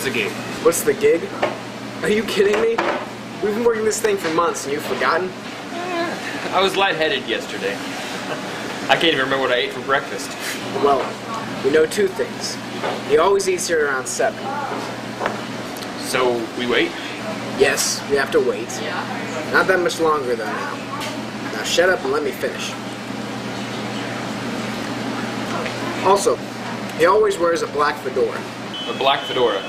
the gig? What's the gig? Are you kidding me? We've been working this thing for months and you've forgotten? I was lightheaded yesterday. I can't even remember what I ate for breakfast. Well, we know two things. He always eats here around 7. So, we wait? Yes, we have to wait. Not that much longer though now. Now shut up and let me finish. Also, he always wears a black fedora. A black fedora?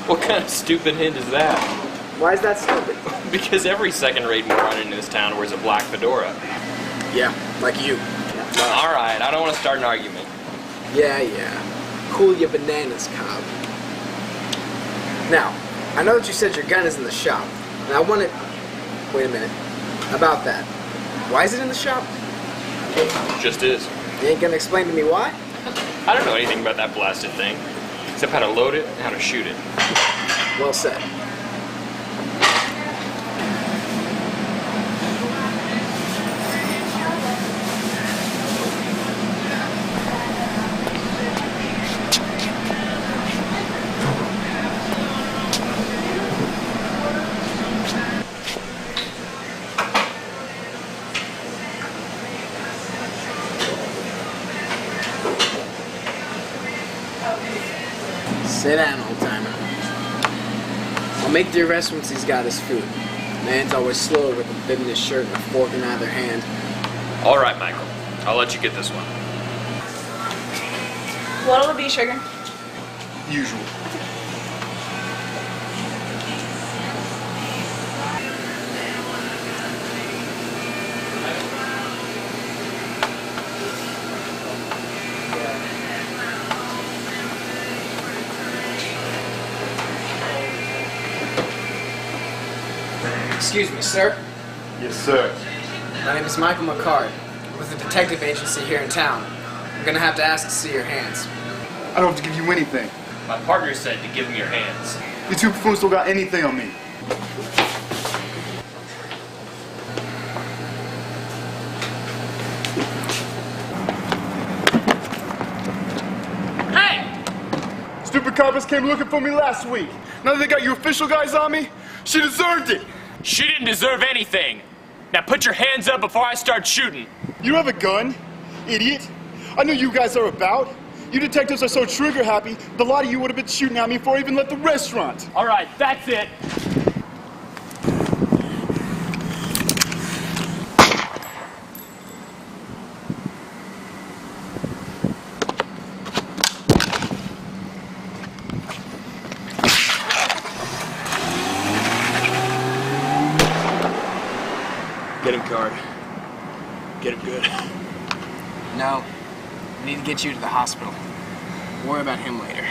What kind of stupid hint is that? Why is that stupid? Because every second-rate moron in this town wears a black fedora. Yeah, like you. Alright, I don't want to start an argument. Yeah. Cool your bananas, Cobb. Now, I know that you said your gun is in the shop, and I want it... Wait a minute. About that. Why is it in the shop? Just is. You ain't gonna explain to me why? I don't know anything about that blasted thing, except how to load it and how to shoot it. Well said. Sit down, old-timer. I'll make the arrest once he's got his food. Man's always slow with a bib in his shirt and a fork in either hand. All right, Michael. I'll let you get this one. What'll it be, sugar? Usual. Excuse me, sir. Yes, sir. My name is Michael McCard, with the detective agency here in town. I'm gonna have to ask to see your hands. I don't have to give you anything. My partner said to give him your hands. You two fools don't got anything on me. Hey! Stupid coppers came looking for me last week. Now that they got you official guys on me, she deserved it. She didn't deserve anything. Now put your hands up before I start shooting. You don't have a gun, idiot. I know you guys are about. You detectives are so trigger happy, the lot of you would have been shooting at me before I even left the restaurant. All right, that's it. Get him, Card. Get him good. No. I need to get you to the hospital. Worry about him later.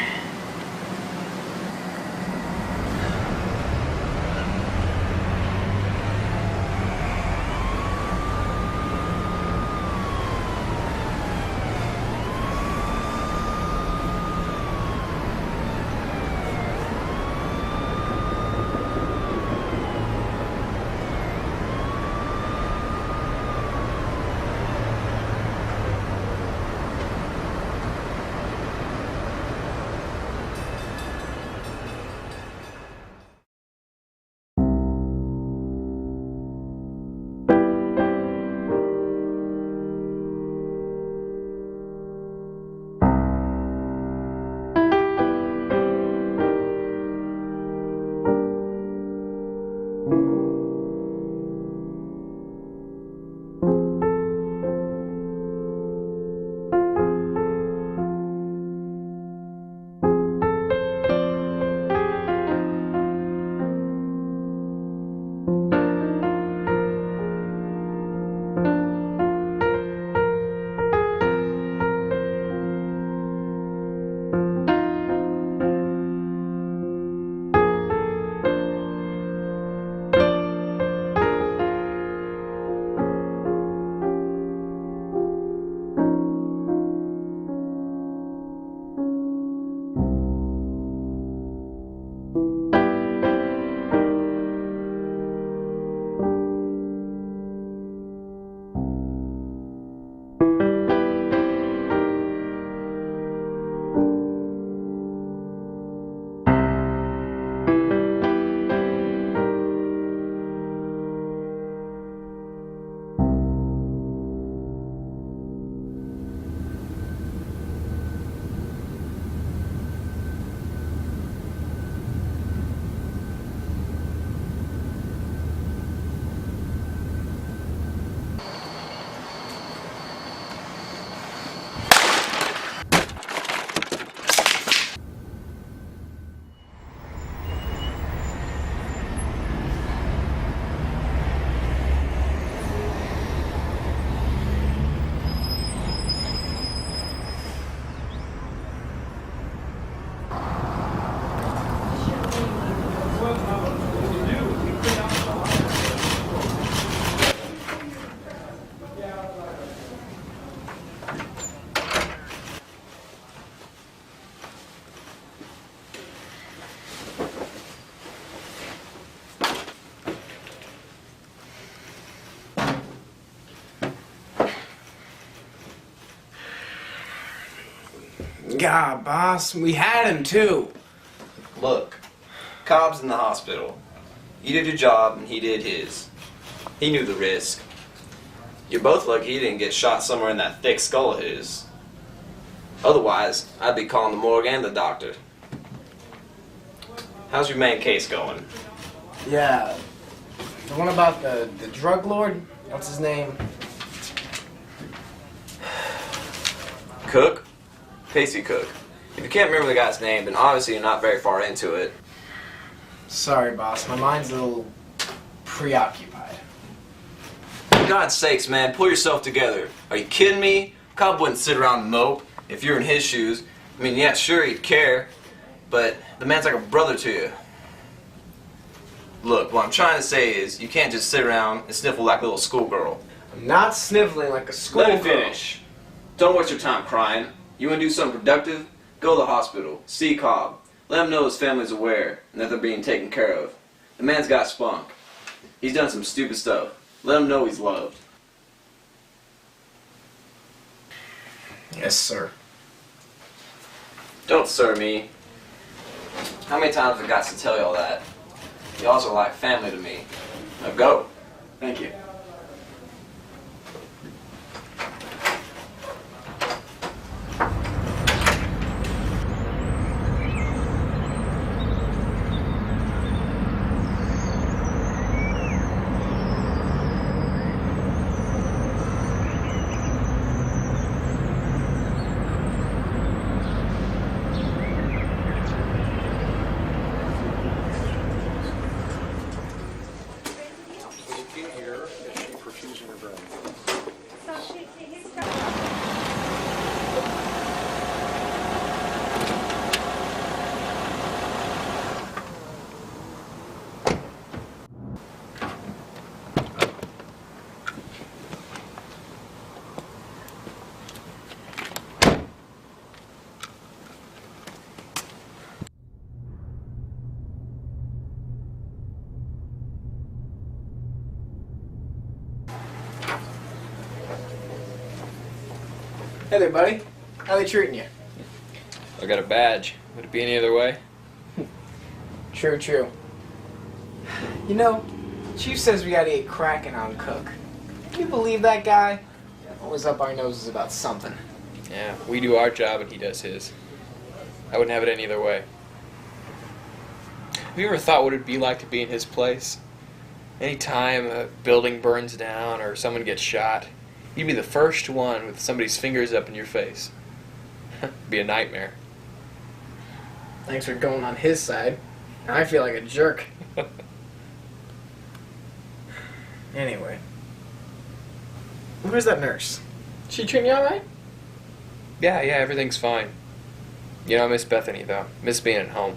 God, boss. We had him, too. Look, Cobb's in the hospital. You did your job, and he did his. He knew the risk. You're both lucky he didn't get shot somewhere in that thick skull of his. Otherwise, I'd be calling the morgue and the doctor. How's your main case going? Yeah. The one about the drug lord? What's his name? Cook? Pacey Cook. If you can't remember the guy's name, then obviously you're not very far into it. Sorry, boss. My mind's a little preoccupied. For God's sakes, man, pull yourself together. Are you kidding me? Cobb wouldn't sit around and mope if you're in his shoes. I mean, yeah, sure, he'd care, but the man's like a brother to you. Look, what I'm trying to say is, you can't just sit around and sniffle like a little schoolgirl. I'm not sniffling like a schoolgirl. Let me finish. Don't waste your time crying. You want to do something productive? Go to the hospital. See Cobb. Let him know his family's aware and that they're being taken care of. The man's got spunk. He's done some stupid stuff. Let him know he's loved. Yes, sir. Don't sir me. How many times have I got to tell you all that? You also are like family to me. Now go. Thank you. Hey there, buddy. How they treating you? I got a badge. Would it be any other way? True, true. You know, Chief says we gotta get cracking on Cook. Can you believe that guy? Always up our noses about something. Yeah, we do our job and he does his. I wouldn't have it any other way. Have you ever thought what it'd be like to be in his place? Anytime a building burns down or someone gets shot, you'd be the first one with somebody's fingers up in your face. It'd be a nightmare. Thanks for going on his side. I feel like a jerk. Anyway. Where's that nurse? She treating you alright? Yeah, everything's fine. You know, I miss Bethany, though. Miss being at home.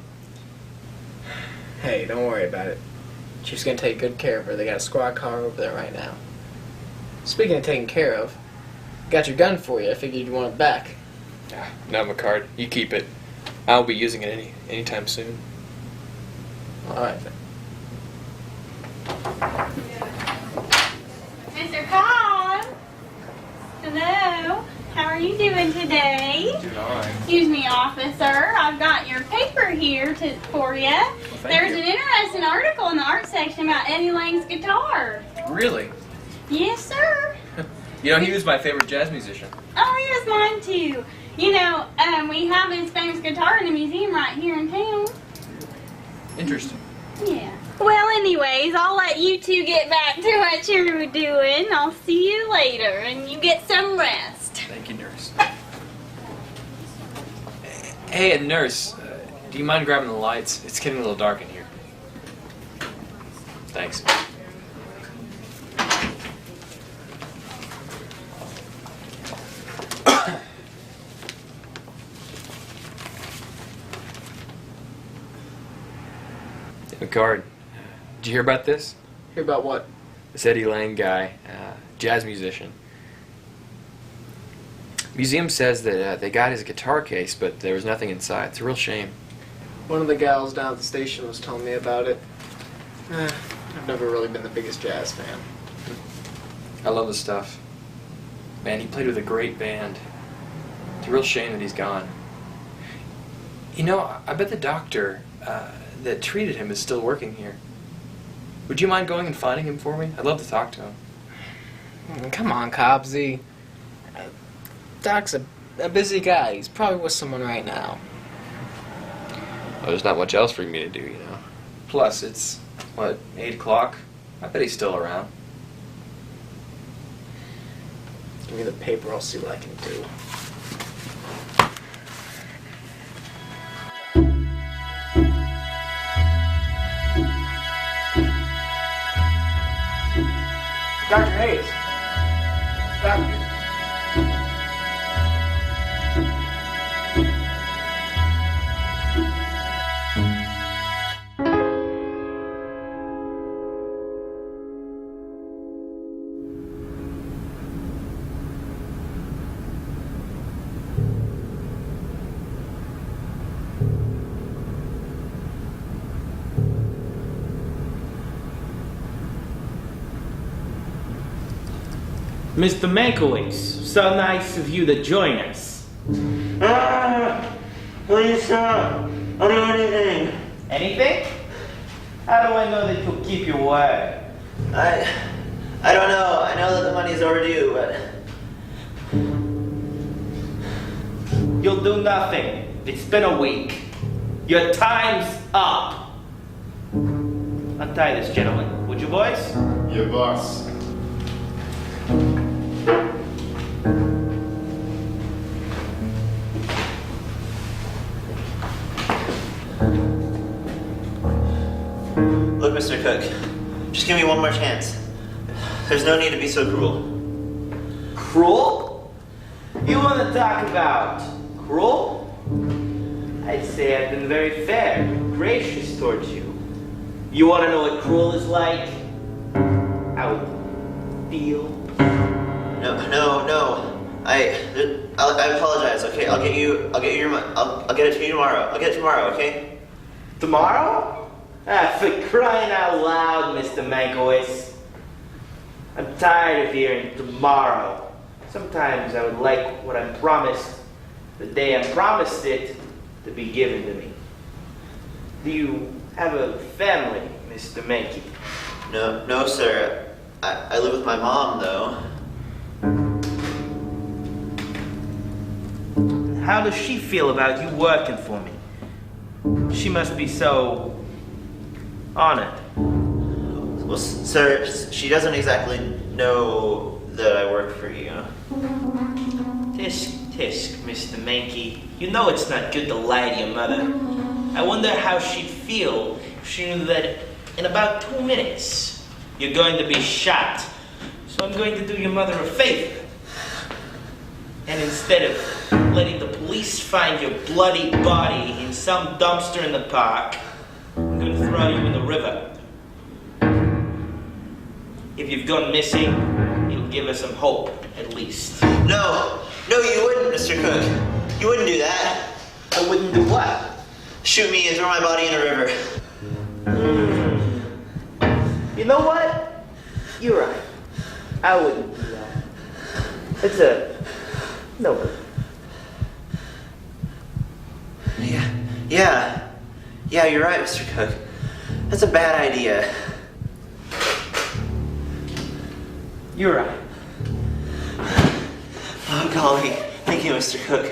Hey, don't worry about it. Chief's gonna take good care of her. They got a squad car over there right now. Speaking of taking care of, got your gun for you. I figured you'd want it back. No, McCard. You keep it. I won't be using it anytime soon. Alright then. Mr. Cobb! Hello. How are you doing today? Doing all right. Excuse me, officer. I've got your paper here for you. There's an interesting article in the art section about Eddie Lang's guitar. Really? Yes, sir. You know, he was my favorite jazz musician. Oh, he was mine too. You know, we have his famous guitar in the museum right here in town. Interesting. Yeah. Well, anyways, I'll let you two get back to what you're doing. I'll see you later, and you get some rest. Thank you, nurse. Hey, nurse, do you mind grabbing the lights? It's getting a little dark in here. Thanks. McCard, did you hear about this? Hear about what? This Eddie Lang guy, jazz musician. Museum says that they got his guitar case, but there was nothing inside. It's a real shame. One of the gals down at the station was telling me about it. I've never really been the biggest jazz fan. I love the stuff. Man, he played with a great band. It's a real shame that he's gone. You know, I bet the doctor that treated him is still working here. Would you mind going and finding him for me? I'd love to talk to him. Come on, Cobbsy. Doc's a busy guy. He's probably with someone right now. Well, there's not much else for me to do, you know. Plus, it's, 8 o'clock? I bet he's still around. Give me the paper, I'll see what I can do. Dr. Hayes. Doctor. Mr. Mankiewicz, so nice of you to join us. Please, sir. I'll do anything. Anything? How do I know that you'll keep your word? I don't know. I know that the money's overdue, but You'll do nothing. It's been a week. Your time's up. Untie this gentleman, would you, boys? Yeah, boss. look, Mr. Cook, just give me one more chance. There's no need to be so cruel. Cruel? You want to talk about cruel? I'd say I've been very fair and gracious towards you. You want to know what cruel is like? How it feels? No. I apologize. Okay, I'll get it to you tomorrow. I'll get it tomorrow. Okay. Tomorrow? For crying out loud, Mr. Mankiewicz. I'm tired of hearing tomorrow. Sometimes I would like what I'm promised the day I promised it to be given to me. Do you have a family, Mr. Mankey? No, sir. I live with my mom, though. How does she feel about you working for me? She must be so honored. Well, sir, she doesn't exactly know that I work for you. Tisk, Mr. Mankey. You know it's not good to lie to your mother. I wonder how she'd feel if she knew that in about 2 minutes you're going to be shot. So I'm going to do your mother a favor. And instead of letting the police find your bloody body in some dumpster in the park, I'm going to throw you in the river. If you've gone missing, it'll give us some hope, at least. No, you wouldn't, Mr. Cook. You wouldn't do that. I wouldn't do what? Shoot me and throw my body in a river. You know what? You're right. I wouldn't do that. It's a no. Yeah, you're right, Mr. Cook. That's a bad idea. You're right. Oh, golly. Thank you, Mr. Cook.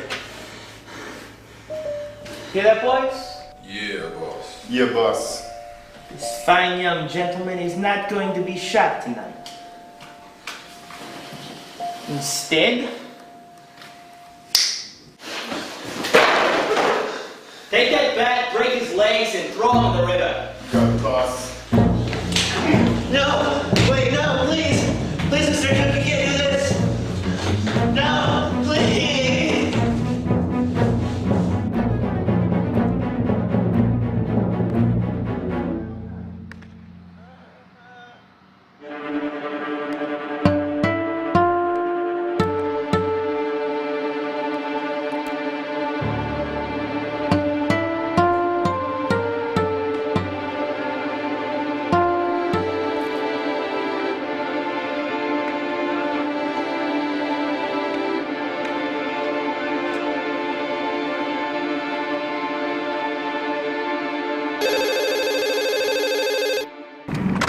Hear that, boys? Yeah, boss. Yeah, boss. This fine young gentleman is not going to be shot tonight. Instead, take that bat, break his legs, and throw him in the river. Got it, boss. No! Wait, no, please! Please, Mr. Cook, you can't do this! No, please!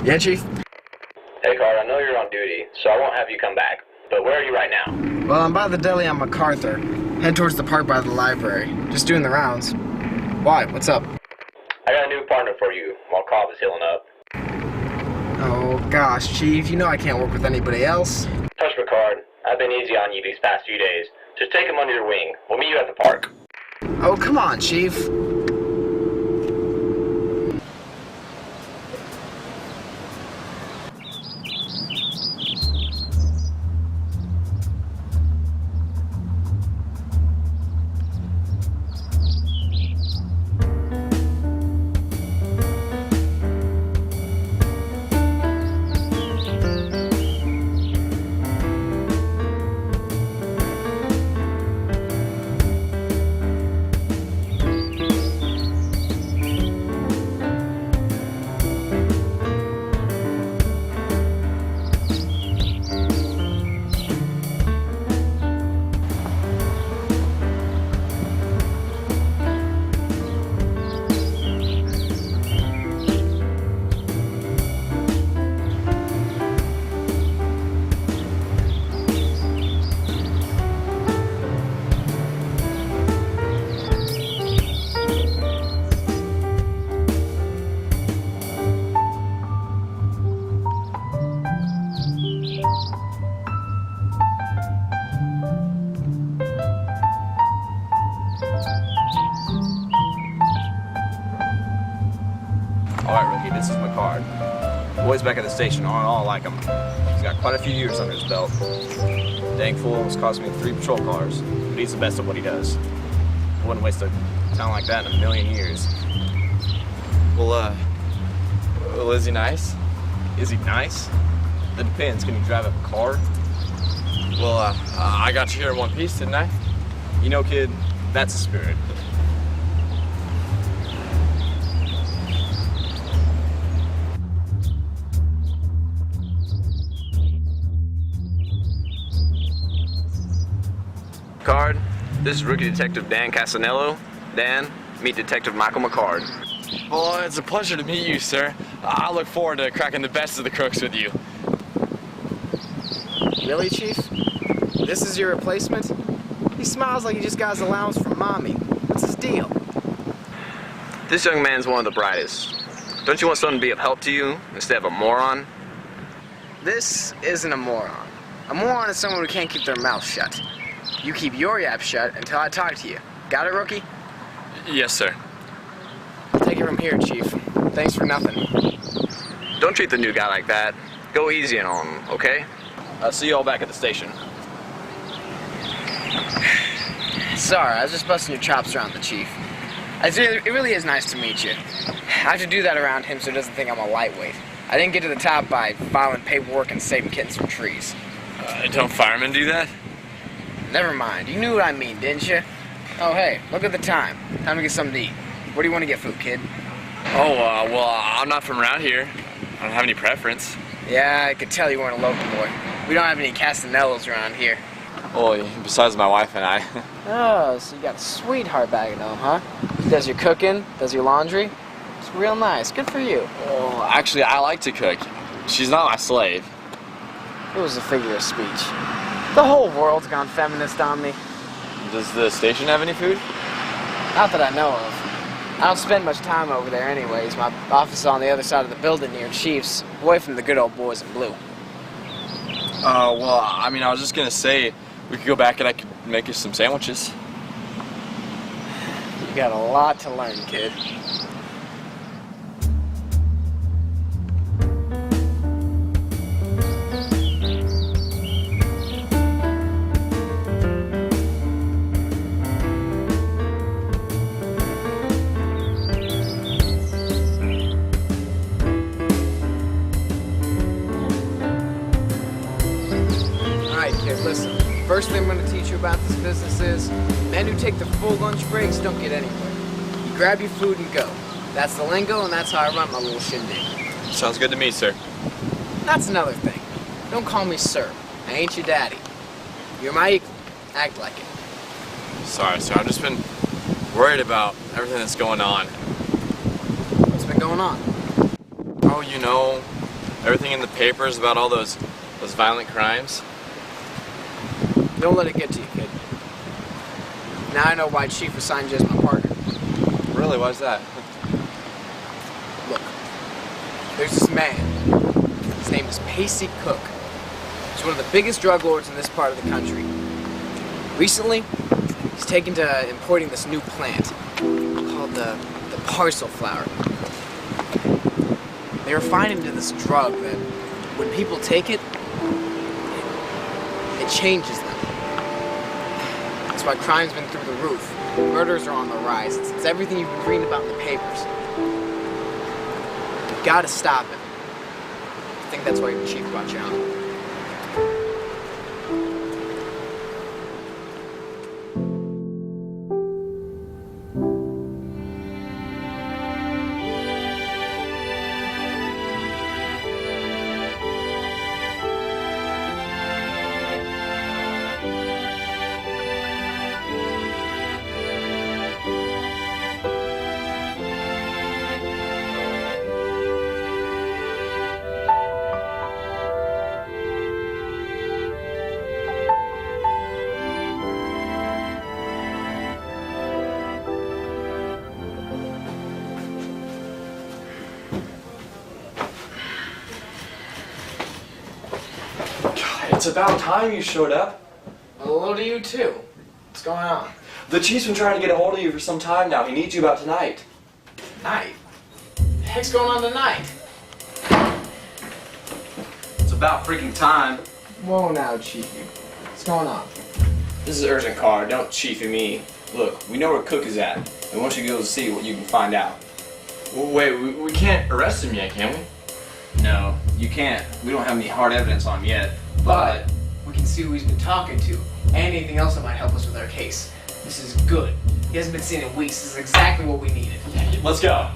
Yeah, Chief? Hey, Card, I know you're on duty, so I won't have you come back. But where are you right now? Well, I'm by the deli on MacArthur. Head towards the park by the library. Just doing the rounds. Why? What's up? I got a new partner for you while Cobb is healing up. Oh, gosh, Chief. You know I can't work with anybody else. Hush, Card. I've been easy on you these past few days. Just take him under your wing. We'll meet you at the park. Oh, come on, Chief. Alright, rookie, this is my card. Boys back at the station aren't all like him. He's got quite a few years under his belt. Dang fool almost cost me 3 patrol cars, but he's the best at what he does. I wouldn't waste a town like that in a million years. Well, is he nice? Is he nice? That depends. Can he drive a car? Well, I got you here in one piece, didn't I? You know, kid, that's a spirit. Card, this is Rookie Detective Dan Casanello. Dan, meet Detective Michael McCard. Well, it's a pleasure to meet you, sir. I look forward to cracking the best of the crooks with you. Really, Chief? This is your replacement? He smiles like he just got his allowance from Mommy. What's his deal? This young man's one of the brightest. Don't you want someone to be of help to you instead of a moron? This isn't a moron. A moron is someone who can't keep their mouth shut. You keep your yap shut until I talk to you. Got it, rookie? Yes, sir. Take it from here, Chief. Thanks for nothing. Don't treat the new guy like that. Go easy on him, okay? I'll see you all back at the station. Sorry, I was just busting your chops around the Chief. It really is nice to meet you. I have to do that around him so he doesn't think I'm a lightweight. I didn't get to the top by filing paperwork and saving kittens from trees. Don't firemen do that? Never mind. You knew what I mean, didn't you? Oh, hey, look at the time. Time to get something to eat. Where do you want to get food, kid? Oh, well, I'm not from around here. I don't have any preference. Yeah, I could tell you weren't a local boy. We don't have any Castanellos around here. Well, besides my wife and I. Oh, so you got a sweetheart back at home, huh? Does your cooking, does your laundry. It's real nice. Good for you. Well, actually, I like to cook. She's not my slave. It was a figure of speech. The whole world's gone feminist on me. Does the station have any food? Not that I know of. I don't spend much time over there anyways. My office is on the other side of the building near Chief's, away from the good old boys in blue. Well, I mean, I was just gonna say, we could go back and I could make you some sandwiches. You got a lot to learn, kid. Listen, first thing I'm going to teach you about this business is men who take the full lunch breaks don't get anywhere. You grab your food and go. That's the lingo, and that's how I run my little shindig. Sounds good to me, sir. That's another thing. Don't call me sir. I ain't your daddy. You're my equal. Act like it. Sorry, sir. I've just been worried about everything that's going on. What's been going on? Oh, you know, Everything in the papers about all those violent crimes? Don't let it get to you, kid. Now I know why Chief assigned you as my partner. Really? Why's that? Look, there's this man. His name is Pacey Cook. He's one of the biggest drug lords in this part of the country. Recently, he's taken to importing this new plant called the parcel flower. They refine it into this drug that, when people take it, it changes them. That's why crime's been through the roof. Murders are on the rise. It's everything you've been reading about in the papers. You've got to stop it. I think that's why your chief brought you out. It's about time you showed up. Hello to you too. What's going on? The chief's been trying to get a hold of you for some time now. He needs you about tonight. Night? What the heck's going on tonight? It's about freaking time. Whoa now, Chiefy. What's going on? This is urgent card. Don't chiefy me. Look, we know where Cook is at. I want you to go see what you can find out. Well, wait, we can't arrest him yet, can we? No, you can't. We don't have any hard evidence on him yet. But we can see who he's been talking to, and anything else that might help us with our case. This is good. He hasn't been seen in weeks. This is exactly what we needed. Let's go.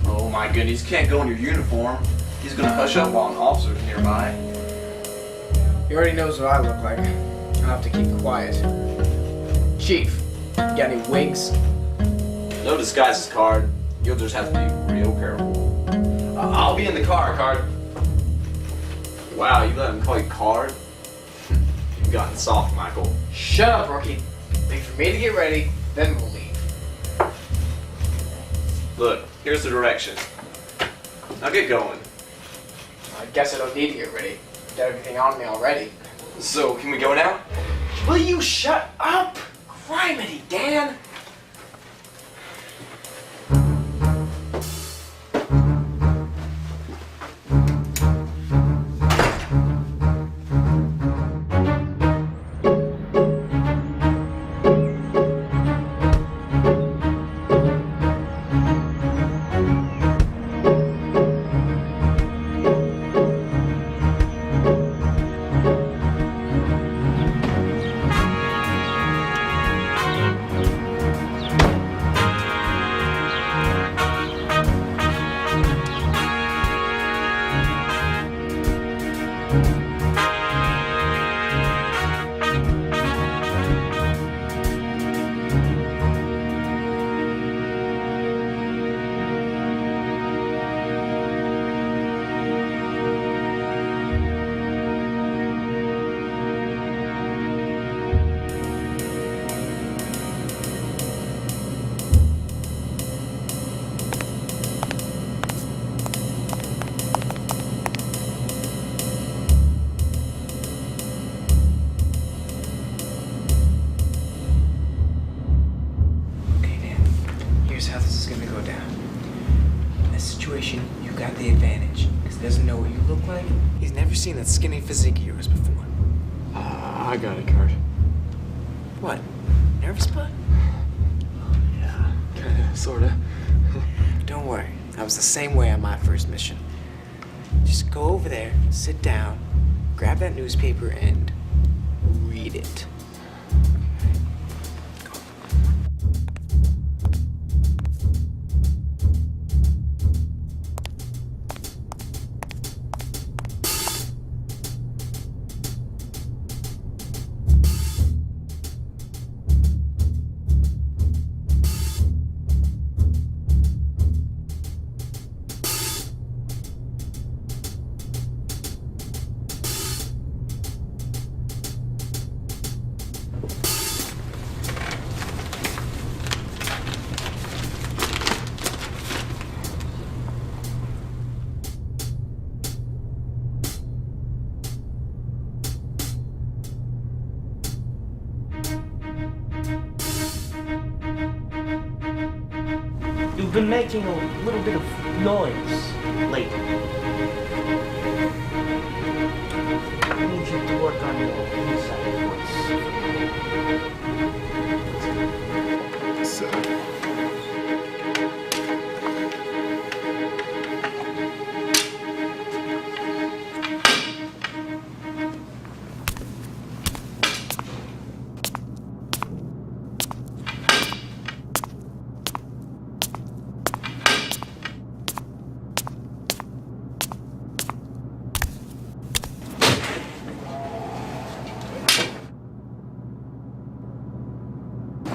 Oh my goodness, you can't go in your uniform. He's gonna hush up while an officer's nearby. He already knows what I look like. I'll have to keep quiet. Chief, you got any wigs? No disguises, Card. You'll just have to be real careful. I'll be in the car, Card. Wow, you let him call you Card? You've gotten soft, Michael. Shut up, rookie. Wait for me to get ready, then we'll leave. Look, here's the direction. Now get going. I guess I don't need to get ready. Got everything on me already. So, can we go now? Will you shut up? Criminy, Dan! You got the advantage, because he doesn't know what you look like. He's never seen that skinny physique of yours before. I got it, Card. What? Nervous, bud? Yeah, kinda, sorta. Don't worry. I was the same way on my first mission. Just go over there, sit down, grab that newspaper, and read it. making a little bit of noise lately. I need you to work on your inside voice. So,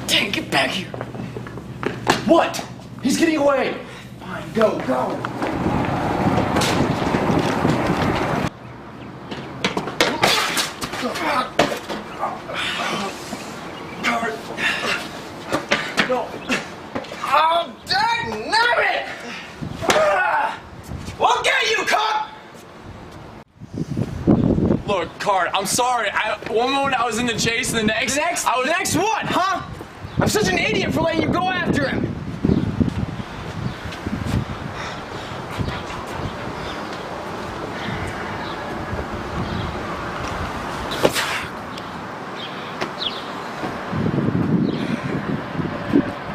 Dang, get back here. What? He's getting away! Fine, go, go. No. Oh, dang nabbit! I'll get you, cop! Look, Card, I'm sorry. One moment I was in the chase, and the next... The next what, huh? I'm such an idiot for letting you go after him.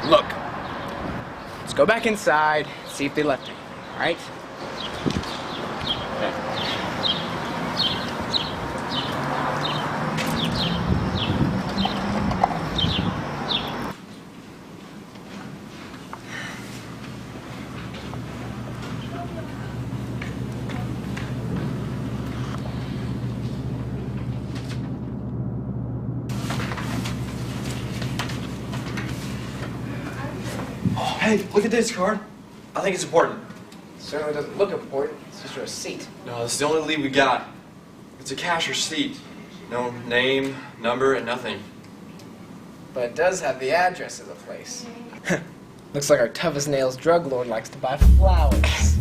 Look, let's go back inside, see if they left him, all right? Hey, look at this, Card. I think it's important. Certainly doesn't look important. It's just a receipt. No, it's the only lead we got. It's a cash receipt. No name, number, and nothing. But it does have the address of the place. Looks like our tough as nails drug lord likes to buy flowers.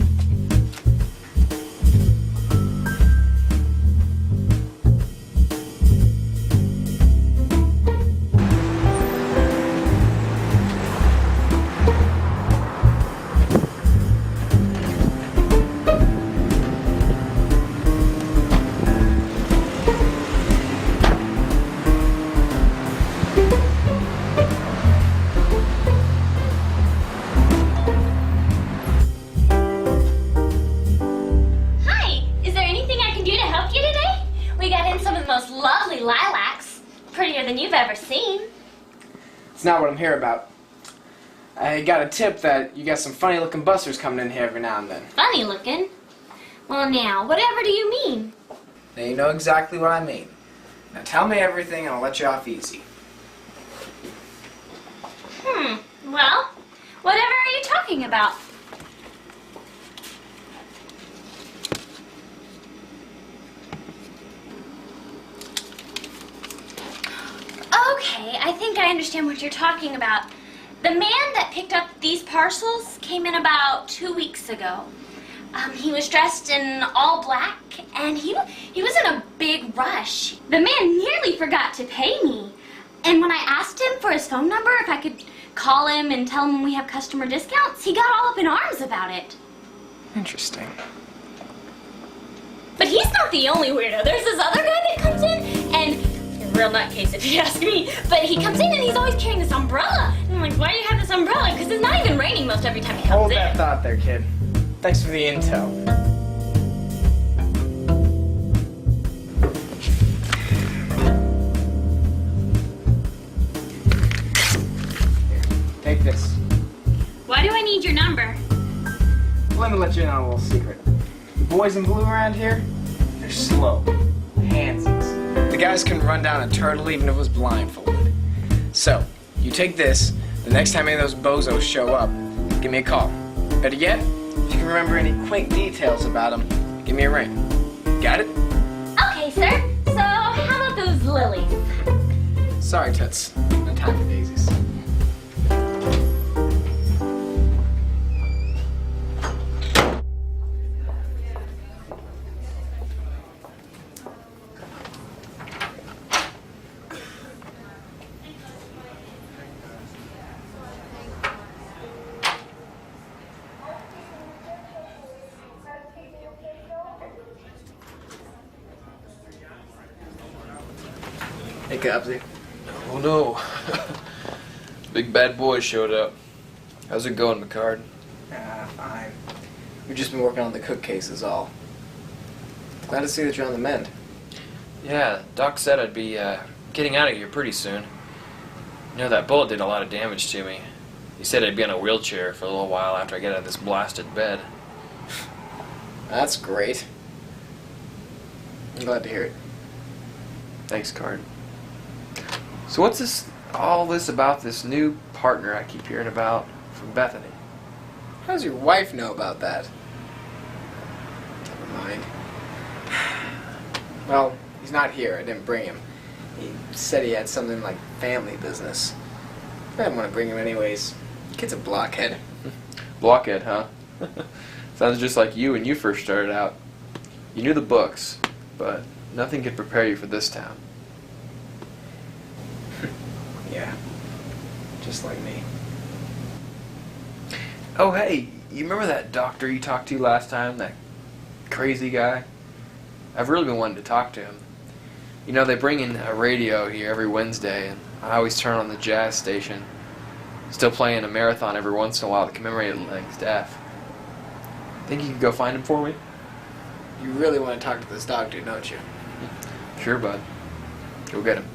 Hi, is there anything I can do to help you today? We got in some of the most lovely lilacs. Prettier than you've ever seen. It's not what I'm here about. I got a tip that you got some funny looking busters coming in here every now and then. Funny looking. Well now, whatever do you mean? Now you know exactly what I mean. Now tell me everything and I'll let you off easy. Well, whatever are you talking about? Okay, I think I understand what you're talking about. The man that picked up these parcels came in about 2 weeks ago. He was dressed in all black, and he was in a big rush. The man nearly forgot to pay me. And when I asked him for his phone number, if I could call him and tell him we have customer discounts, he got all up in arms about it. Interesting. But he's not the only weirdo. There's this other guy that comes in, and a real nutcase if you ask me, but he comes in and he's always carrying this umbrella. And I'm like, why do you have this umbrella? Because it's not even raining most every time he comes Hold in. that thought there, kid. Thanks for the intel. Take this. Why do I need your number? Let me let you in on a little secret. The boys in blue around here, they're slow. Handsies. The guys can run down a turtle even if it was blindfolded. So, you take this, the next time any of those bozos show up, give me a call. Better yet, if you can remember any quaint details about them, give me a ring. Got it? Okay, sir. So, how about those lilies? Sorry, Toots. No time for daisies. Hey, Copsy. Oh no. Big bad boy showed up. How's it going, McCard? Fine. We've just been working on the cook case is all. Glad to see that you're on the mend. Yeah, Doc said I'd be getting out of here pretty soon. You know, that bullet did a lot of damage to me. He said I'd be on a wheelchair for a little while after I get out of this blasted bed. That's great. I'm glad to hear it. Thanks, Card. So what's all this about this new partner I keep hearing about from Bethany? How does your wife know about that? Never mind. Well, he's not here. I didn't bring him. He said he had something like family business. I didn't want to bring him anyways. Kid's a blockhead. Blockhead, huh? Sounds just like you when you first started out. You knew the books, but nothing could prepare you for this town. Yeah. Just like me. Oh, hey, you remember that doctor you talked to last time? That crazy guy? I've really been wanting to talk to him. You know, they bring in a radio here every Wednesday, and I always turn on the jazz station. Still playing a marathon every once in a while to commemorate his death. Think you could go find him for me? You really want to talk to this doctor, don't you? Sure, bud. Go get him.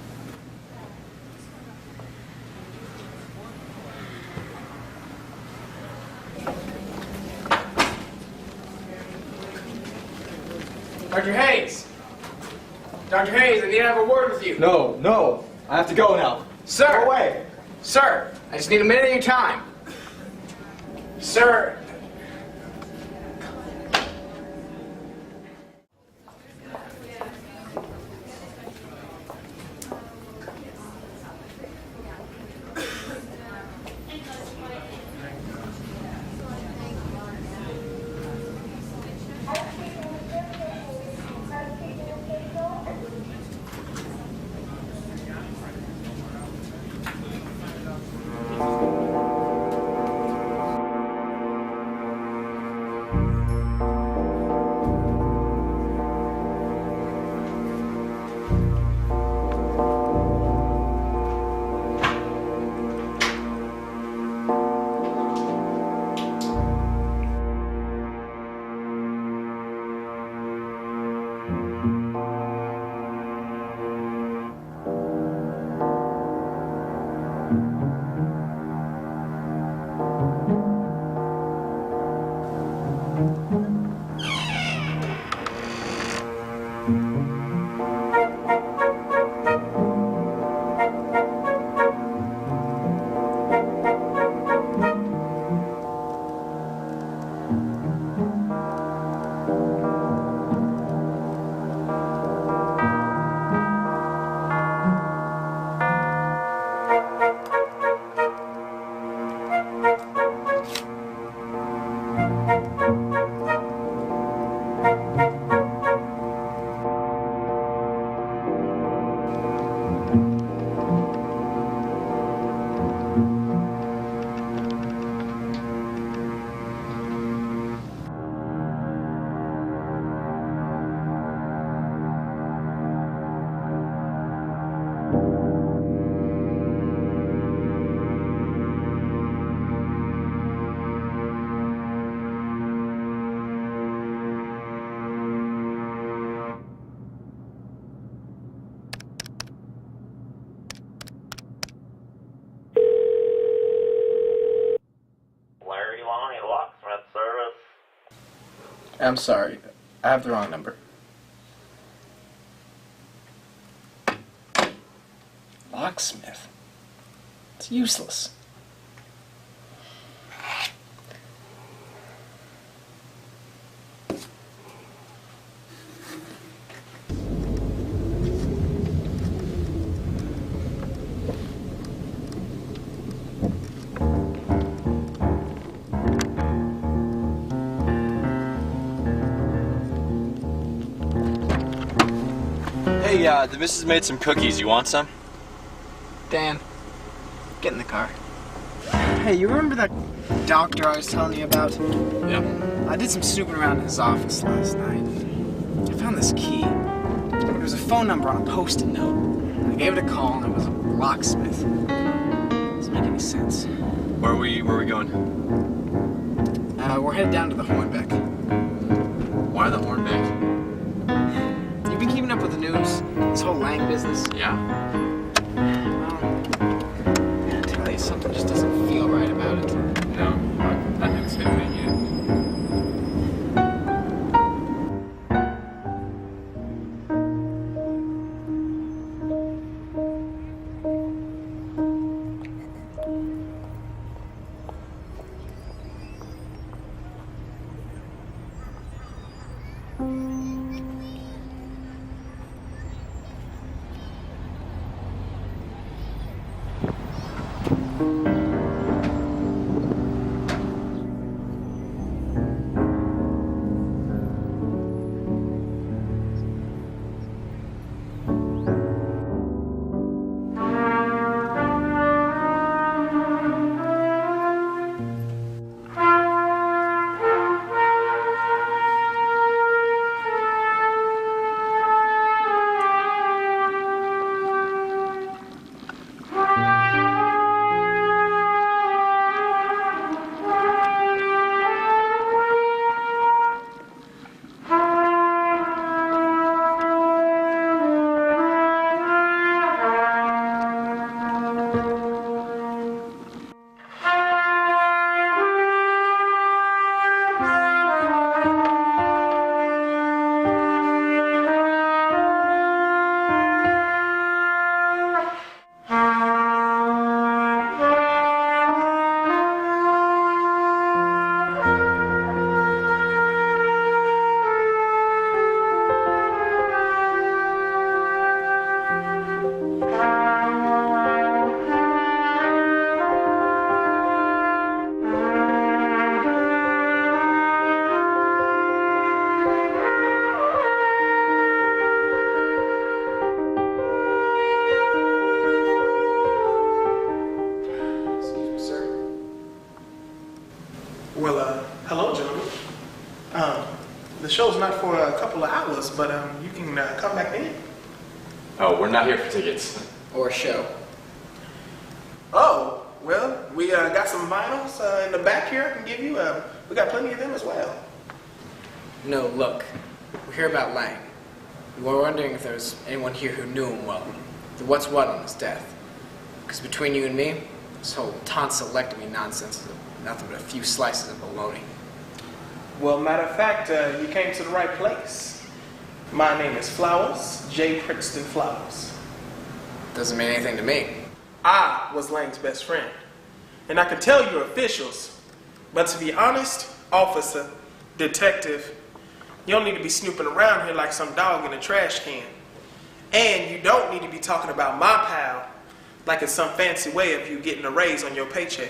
Dr. Hayes! Dr. Hayes, I need to have a word with you. No. I have to go now. Sir! Go away. Sir, I just need a minute of your time. Sir! I'm sorry. I have the wrong number. Locksmith? It's useless. Hey, the missus made some cookies. You want some? Dan, get in the car. Hey, you remember that doctor I was telling you about? Yeah. I did some snooping around in his office last night. I found this key. There was a phone number on a post-it note. I gave it a call and it was a locksmith. Doesn't make any sense. Where are we going? We're headed down to the Hornbeck. Why the Hornbeck? You've been keeping up with the news? This whole Lang business? Yeah. Well, I gotta tell you, something just doesn't feel right about it. No, I think the same thing yet. Hello, gentlemen. The show's not for a couple of hours, but you can come back in. Oh, we're not here for tickets. Or a show. Oh, well, we got some vinyls in the back here I can give you. We got plenty of them as well. No, look. We're here about Lang. We were wondering if there was anyone here who knew him well. The what's what on his death. Because between you and me, this whole tonsillectomy nonsense is nothing but a few slices of bologna. Well, matter of fact, you came to the right place. My name is Flowers, J. Princeton Flowers. Doesn't mean anything to me. I was Lang's best friend. And I can tell you officials, but to be honest, officer, detective, you don't need to be snooping around here like some dog in a trash can. And you don't need to be talking about my pal like it's some fancy way of you getting a raise on your paycheck.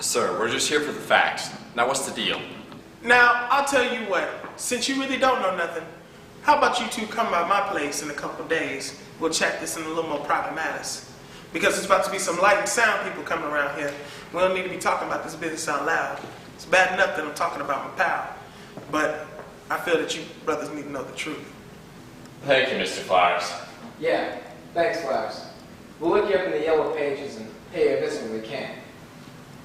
Sir, we're just here for the facts. Now what's the deal? Now, I'll tell you what, since you really don't know nothing, how about you two come by my place in a couple days? We'll chat this in a little more private matters. Because there's about to be some light and sound people coming around here. We don't need to be talking about this business out loud. It's bad enough that I'm talking about my pal. But I feel that you brothers need to know the truth. Thank you, Mr. Flowers. Yeah, thanks, Flowers. We'll look you up in the yellow pages and pay you a visit when we can.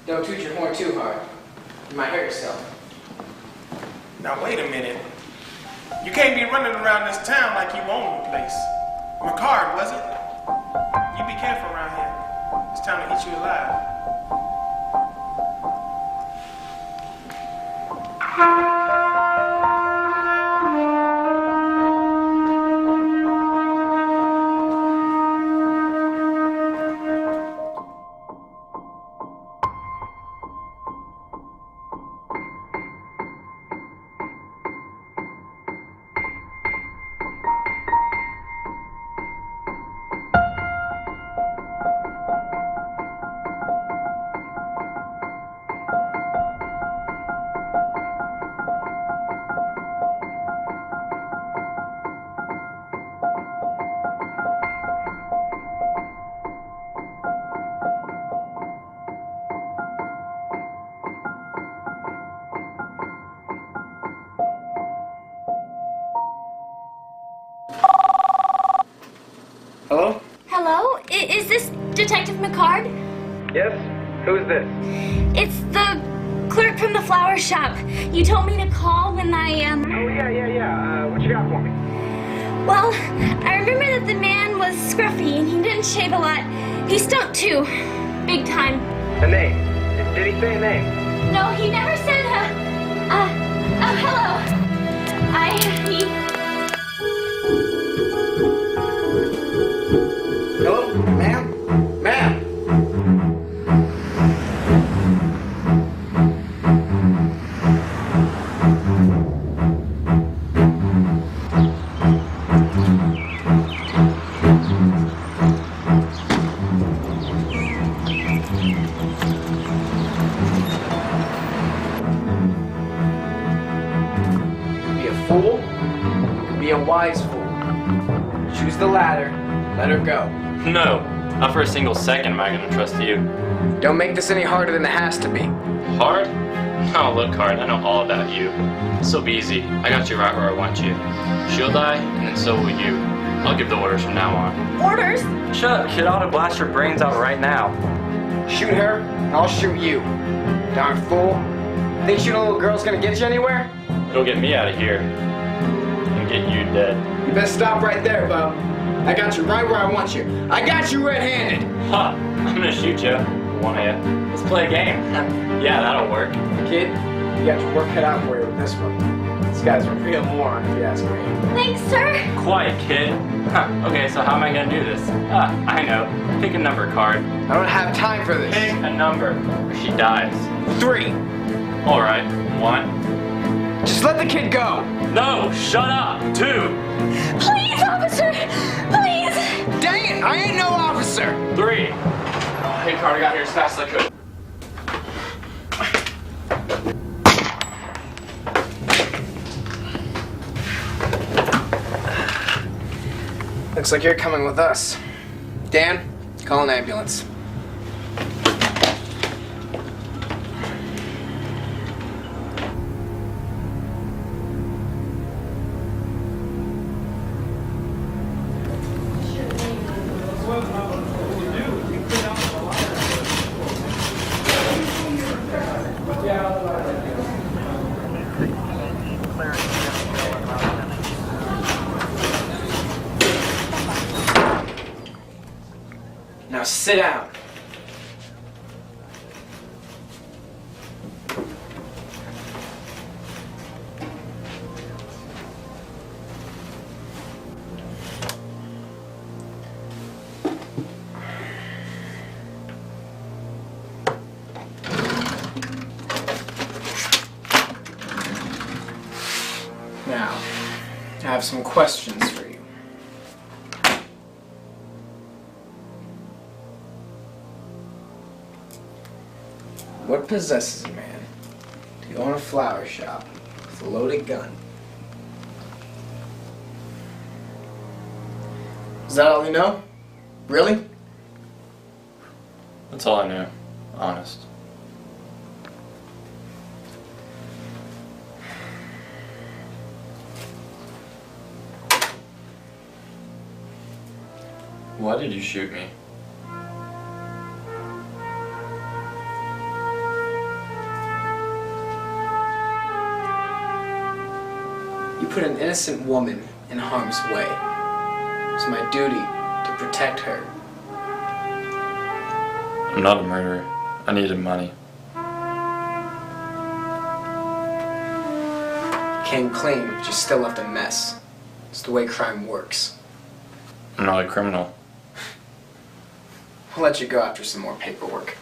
Don't toot your horn too hard. You might hurt yourself. Now wait a minute. You can't be running around this town like you own the place. Ricard, was it? You be careful around here. It's time to eat you alive. Hello? Hello? Is this Detective McCard? Yes? Who's this? It's the clerk from the flower shop. You told me to call when I, Oh, yeah. What you got for me? Well, I remember that the man was scruffy and he didn't shave a lot. He stunk too. Big time. A name. Did he say a name? No, he never said, hello. Hello? Ma'am? Ma'am? Be a fool, be a wise fool. Choose the latter, let her go. No, not for a single second am I gonna trust you. Don't make this any harder than it has to be. Hard? Oh, look, Hard, I know all about you. This'll be easy. I got you right where I want you. She'll die, and then so will you. I'll give the orders from now on. Orders? Shut up, kid. I ought to blast your brains out right now. Shoot her, and I'll shoot you. Darn fool. Think shooting a little girl's gonna get you anywhere? It'll get me out of here. And get you dead. You better stop right there, Bo. I got you right where I want you. I got you red-handed. Ha! I'm gonna shoot you. One of you. Let's play a game. Yeah, that'll work. Kid, you got your work cut out for you with this one. This guy's a real moron, if you ask me. Thanks, sir. Quiet, kid. Okay, so how am I gonna do this? I know. Pick a number, Card. I don't have time for this. Pick a number, or she dies. 3. Alright. 1. Just let the kid go. No! Shut up! 2. Please, officer! Please! Dang it! I ain't no officer! 3. Hey, Card, I got here as fast as I could. Looks like you're coming with us. Dan, call an ambulance. Now sit down. Now, I have some questions for you. What possesses a man to own a flower shop with a loaded gun? Is that all you know? Really? That's all I know. Honest. Why did you shoot me? You put an innocent woman in harm's way. It's my duty to protect her. I'm not a murderer. I needed money. Came clean, but you still left a mess. It's the way crime works. I'm not a criminal. I'll let you go after some more paperwork.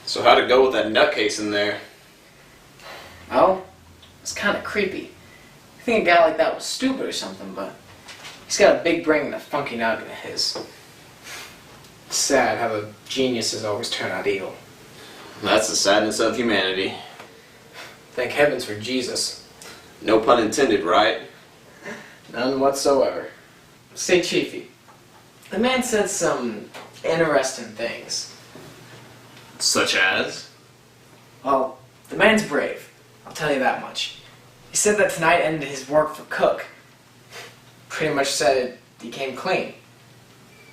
So how'd it go with that nutcase in there? Well, it's kind of creepy. I think a guy like that was stupid or something, but he's got a big brain and a funky noggin of his. It's sad how the geniuses always turn out evil. That's the sadness of humanity. Thank heavens for Jesus. No pun intended, right? None whatsoever. Say, Chiefy, the man said some interesting things. Such as? Well, The man's brave, I'll tell you that much. He said that tonight ended his work for Cook. Pretty much said he came clean.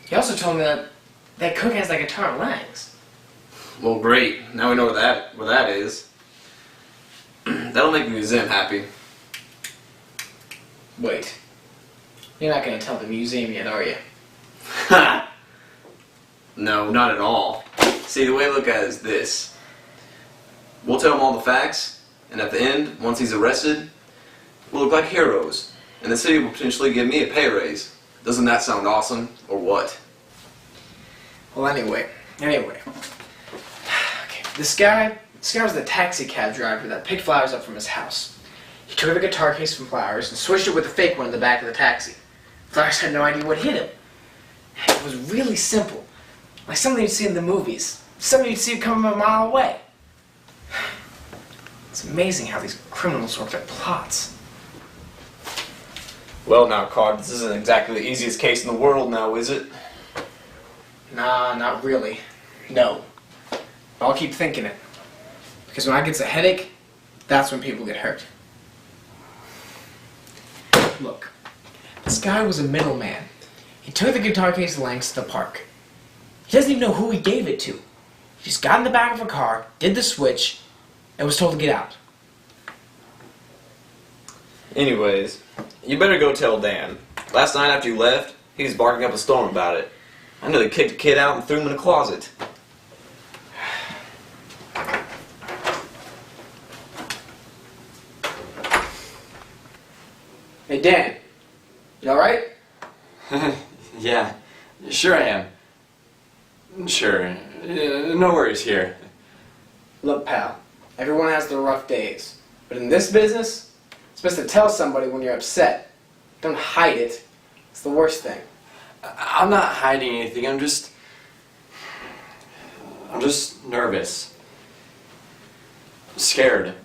He also told me that Cook has that guitar of Lang's. Well, great. Now we know where that is. That'll make the museum happy. Wait. You're not going to tell the museum yet, are you? Ha! No, not at all. See, the way I look at it is this. We'll tell him all the facts, and at the end, once he's arrested, we'll look like heroes, and the city will potentially give me a pay raise. Doesn't that sound awesome, or what? Well, anyway. Okay, this guy was the taxi cab driver that picked Flowers up from his house. He took the guitar case from Flowers and switched it with a fake one in the back of the taxi. Flowers had no idea what hit him. It was really simple. Like something you'd see in the movies. Something you'd see coming a mile away. It's amazing how these criminals work their plots. Well now, Card, this isn't exactly the easiest case in the world now, is it? Nah, not really. No. But I'll keep thinking it. Because when I get a headache, that's when people get hurt. Look, this guy was a middleman. He took the guitar case lengths to the park. He doesn't even know who he gave it to. He just got in the back of a car, did the switch, and was told to get out. Anyways, you better go tell Dan. Last night after you left, he was barking up a storm about it. I know they kicked the kid out and threw him in a closet. Hey, Dan. You alright? Yeah, sure I am. Sure, no worries here. Look, pal, everyone has their rough days. But in this business, it's best to tell somebody when you're upset. Don't hide it. It's the worst thing. I'm not hiding anything, I'm just nervous. Scared.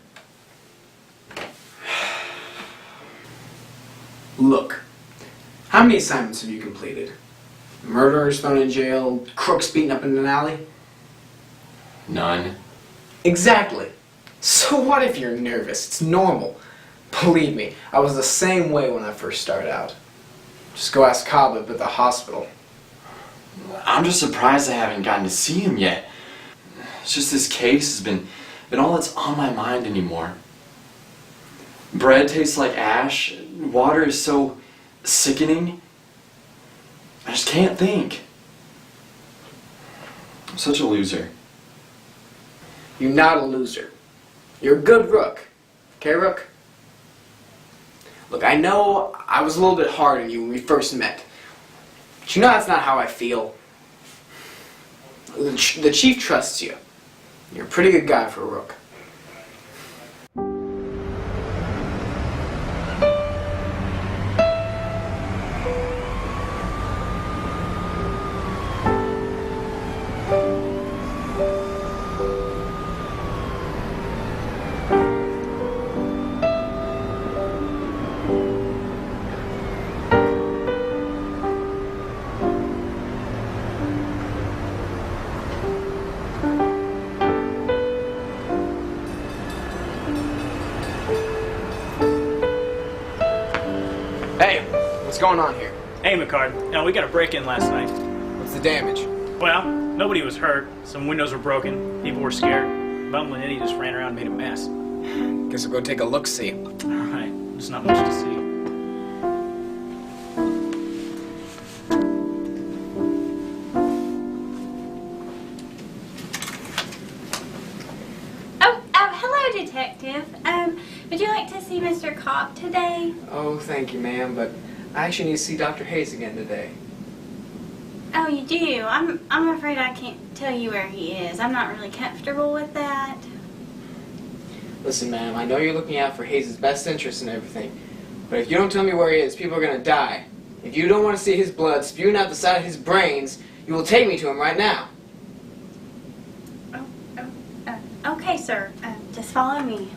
Look, how many assignments have you completed? Murderers thrown in jail, crooks beaten up in an alley? None. Exactly. So what if you're nervous? It's normal. Believe me, I was the same way when I first started out. Just go ask Cobb at the hospital. I'm just surprised I haven't gotten to see him yet. It's just this case has been all that's on my mind anymore. Bread tastes like ash. Water is so sickening. I just can't think. I'm such a loser. You're not a loser. You're a good rook. Okay, Rook? Look, I know I was a little bit hard on you when we first met. But you know that's not how I feel. The chief trusts you. You're a pretty good guy for a rook. Hey, what's going on here? Hey, McCard. No, we got a break-in last night. What's the damage? Well, nobody was hurt. Some windows were broken. People were scared. Bumble and Eddie just ran around and made a mess. Guess we'll go take a look-see. Alright, there's not much to see. Hello, Detective. Would you like to see Mr. Cobb today? Oh, thank you, ma'am, but I actually need to see Dr. Hayes again today. Oh, you do? I'm afraid I can't tell you where he is. I'm not really comfortable with that. Listen, ma'am, I know you're looking out for Hayes' best interest and everything, but if you don't tell me where he is, people are going to die. If you don't want to see his blood spewing out the side of his brains, you will take me to him right now. Okay, sir. Just follow me.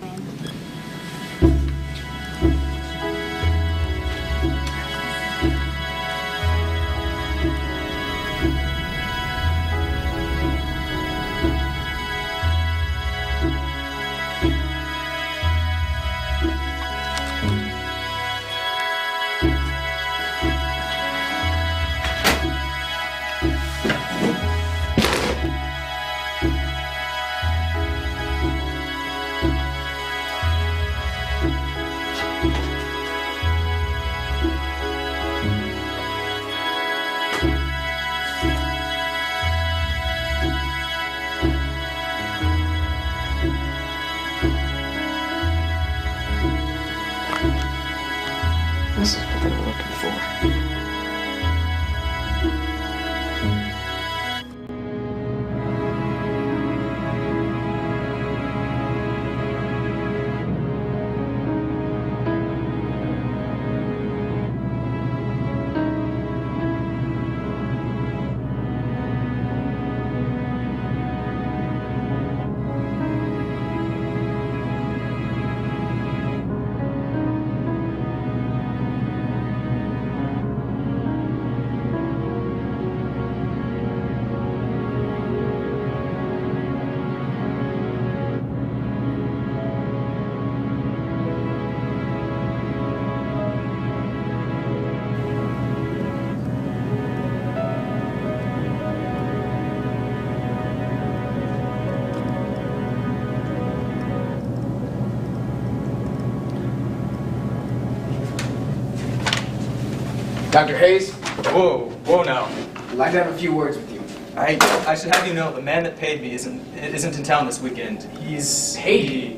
Dr. Hayes? Whoa now. I'd like to have a few words with you. I should have you know the man that paid me isn't in town this weekend. He's... Paid?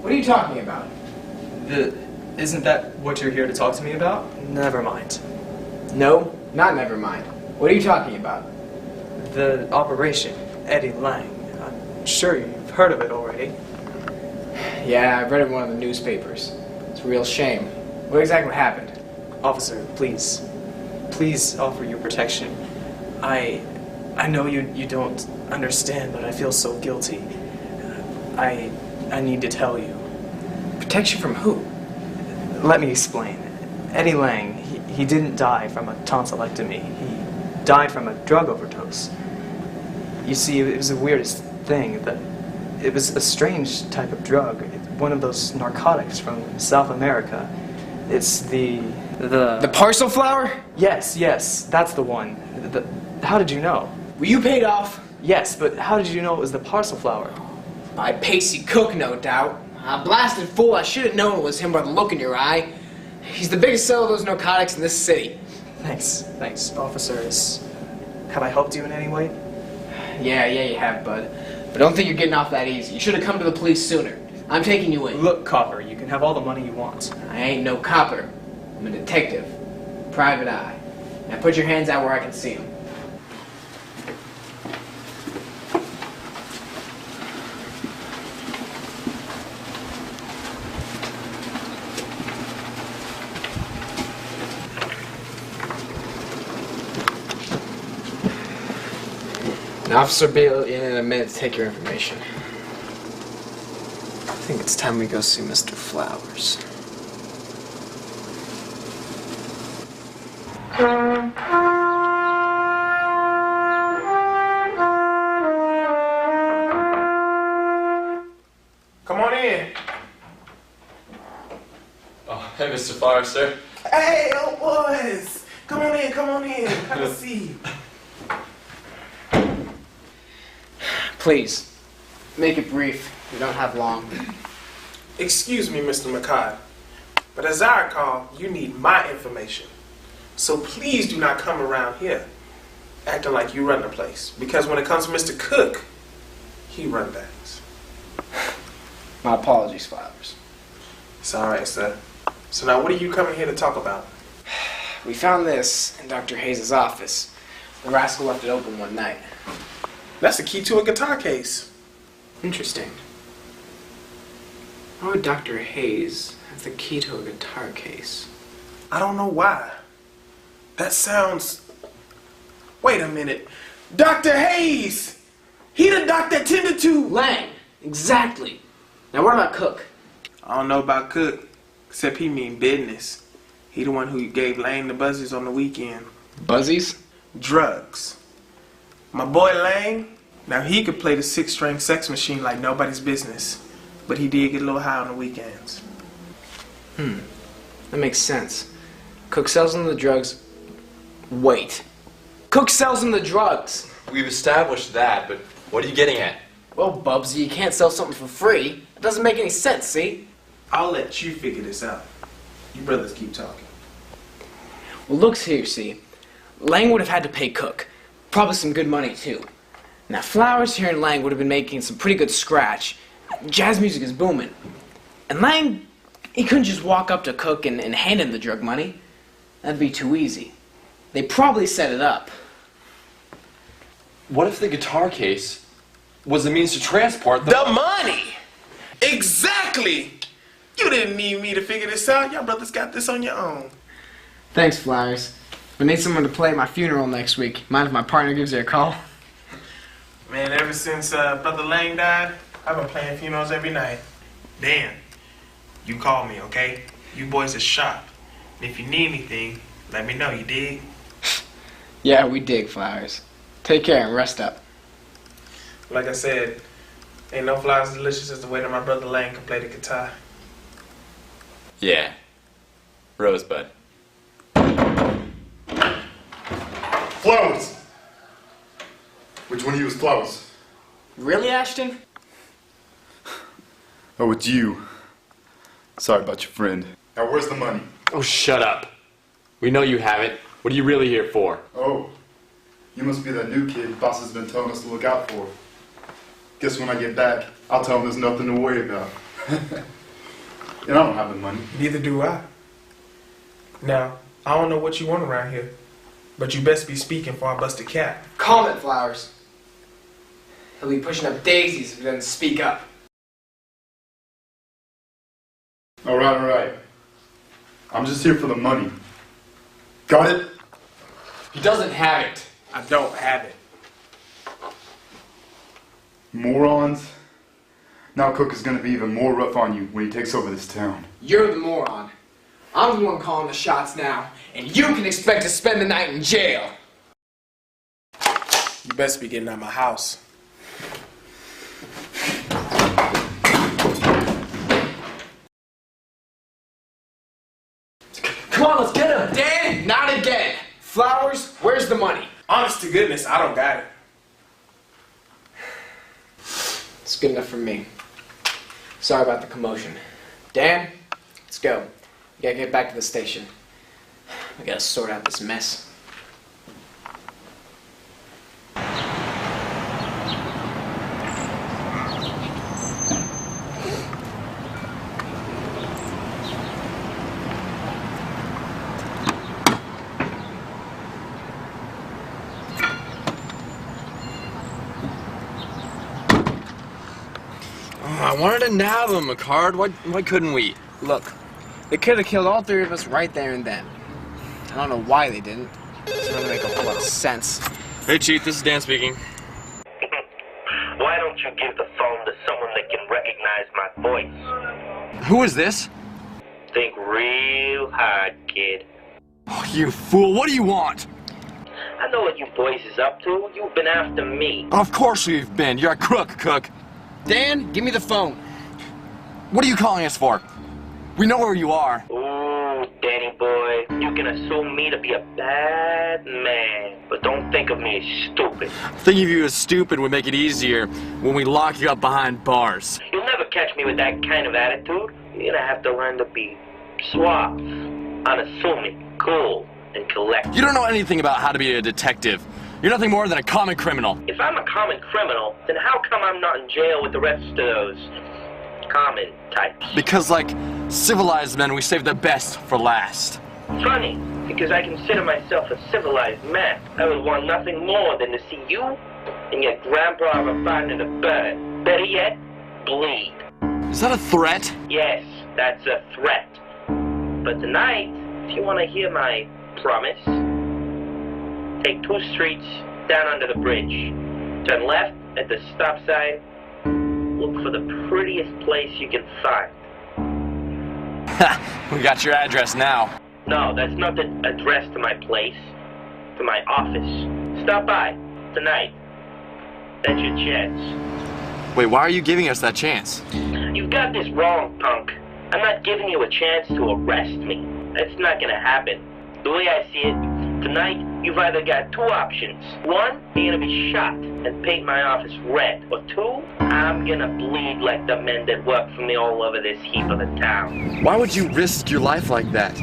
What are you talking about? Isn't that what you're here to talk to me about? Never mind. No, not never mind. What are you talking about? The operation, Eddie Lang. I'm sure you've heard of it already. Yeah, I've read it in one of the newspapers. It's a real shame. What exactly happened? Officer, please offer your protection. I know you don't understand, but I feel so guilty. I need to tell you. Protection from who? Let me explain. Eddie Lang, he didn't die from a tonsillectomy. He died from a drug overdose. You see, it was the weirdest thing. That it was a strange type of drug. It's one of those narcotics from South America. It's the parcel flower? Yes, that's the one. How did you know? Were you paid off? Yes, but how did you know it was the parcel flower? By Pacey Cook, no doubt. A blasted fool, I should have known it was him by the look in your eye. He's the biggest seller of those narcotics in this city. Thanks, officers. Have I helped you in any way? Yeah, you have, bud. But don't think you're getting off that easy. You should have come to the police sooner. I'm taking you in. Look, copper, you can have all the money you want. I ain't no copper. I'm a detective. Private eye. Now put your hands out where I can see them. An officer will be in a minute to take your information. I think it's time we go see Mr. Flowers. Come on in. Oh, hey, Mr. Flowers, sir. Hey, old boys. Come on in. Have a seat. Please, make it brief. We don't have long. Excuse me, Mr. McCod, but as I recall, you need my information. So please do not come around here acting like you run the place. Because when it comes to Mr. Cook, he run things. My apologies, Flowers. It's all right, sir. So now what are you coming here to talk about? We found this in Dr. Hayes' office. The rascal left it open one night. That's the key to a guitar case. Interesting. Why would Dr. Hayes have the key to a guitar case? I don't know why. That sounds... Wait a minute. Dr. Hayes! He the doc that tended to... Lang! Exactly. Now what about Cook? I don't know about Cook, except he mean business. He the one who gave Lang the buzzies on the weekend. Buzzies? Drugs. My boy Lang, now he could play the 6-string sex machine like nobody's business. But he did get a little high on the weekends. That makes sense. Cook sells them the drugs. Wait. Cook sells them the drugs! We've established that, but what are you getting at? Well, Bubsy, you can't sell something for free. It doesn't make any sense, see? I'll let you figure this out. You brothers keep talking. Well, looks here, see. Lang would have had to pay Cook. Probably some good money, too. Now, Flowers here in Lang would have been making some pretty good scratch. Jazz music is booming. And Lang, he couldn't just walk up to Cook and hand him the drug money. That'd be too easy. They probably set it up. What if the guitar case was the means to transport the money? Exactly! You didn't need me to figure this out. Y'all brothers got this on your own. Thanks, Flowers. I need someone to play at my funeral next week. Mind if my partner gives you a call? Man, ever since Brother Lang died, I've been playing funerals every night. Dan, you call me, okay? You boys are sharp. And if you need anything, let me know, you dig? Yeah, we dig, Flowers. Take care and rest up. Like I said, ain't no flowers as delicious as the way that my brother Lang can play the guitar. Yeah. Rosebud. Flowers! Which one of you is Flowers? Really, Ashton? Oh, it's you. Sorry about your friend. Now, where's the money? Oh, shut up. We know you haven't. What are you really here for? Oh, you must be that new kid boss has been telling us to look out for. Guess when I get back, I'll tell him there's nothing to worry about. And I don't have the money. Neither do I. Now, I don't know what you want around here, but you best be speaking before I bust a cap. Calm it, Flowers. He'll be pushing up daisies if he doesn't speak up. All right. I'm just here for the money. Got it? He doesn't have it. I don't have it. Morons. Now Cook is gonna be even more rough on you when he takes over this town. You're the moron. I'm the one calling the shots now, and you can expect to spend the night in jail. You best be getting out of my house. Come on, let's get him. Dan, not again. Flowers, where's the money? Honest to goodness, I don't got it. It's good enough for me. Sorry about the commotion. Dan, let's go. We gotta get back to the station. We gotta sort out this mess. I wanted to nab him, Card. Why couldn't we? Look, they could have killed all three of us right there and then. I don't know why they didn't. It doesn't really make a whole lot of sense. Hey, Chief, this is Dan speaking. Why don't you give the phone to someone that can recognize my voice? Who is this? Think real hard, kid. Oh, you fool. What do you want? I know what you boys is up to. You've been after me. Of course we've been. You're a crook, Cook. Dan, give me the phone. What are you calling us for? We know where you are. Ooh, Danny boy, you can assume me to be a bad man, but don't think of me as stupid. Thinking of you as stupid would make it easier when we lock you up behind bars. You'll never catch me with that kind of attitude. You're gonna have to learn to be suave, unassuming, cool, and collected. You don't know anything about how to be a detective. You're nothing more than a common criminal. If I'm a common criminal, then how come I'm not in jail with the rest of those common types? Because, like civilized men, we save the best for last. Funny, because I consider myself a civilized man. I would want nothing more than to see you and your grandpa have a fight in a bird. Better yet, bleed. Is that a threat? Yes, that's a threat. But tonight, if you want to hear my promise, take 2 streets down under the bridge. Turn left at the stop sign. Look for the prettiest place you can find. We got your address now. No, that's not the address to my place. To my office. Stop by. Tonight. That's your chance. Wait, why are you giving us that chance? You've got this wrong, punk. I'm not giving you a chance to arrest me. That's not gonna happen. The way I see it, tonight, you've either got 2 options. 1, you're gonna be shot and paint my office red. Or 2, I'm gonna bleed like the men that work for me all over this heap of a town. Why would you risk your life like that?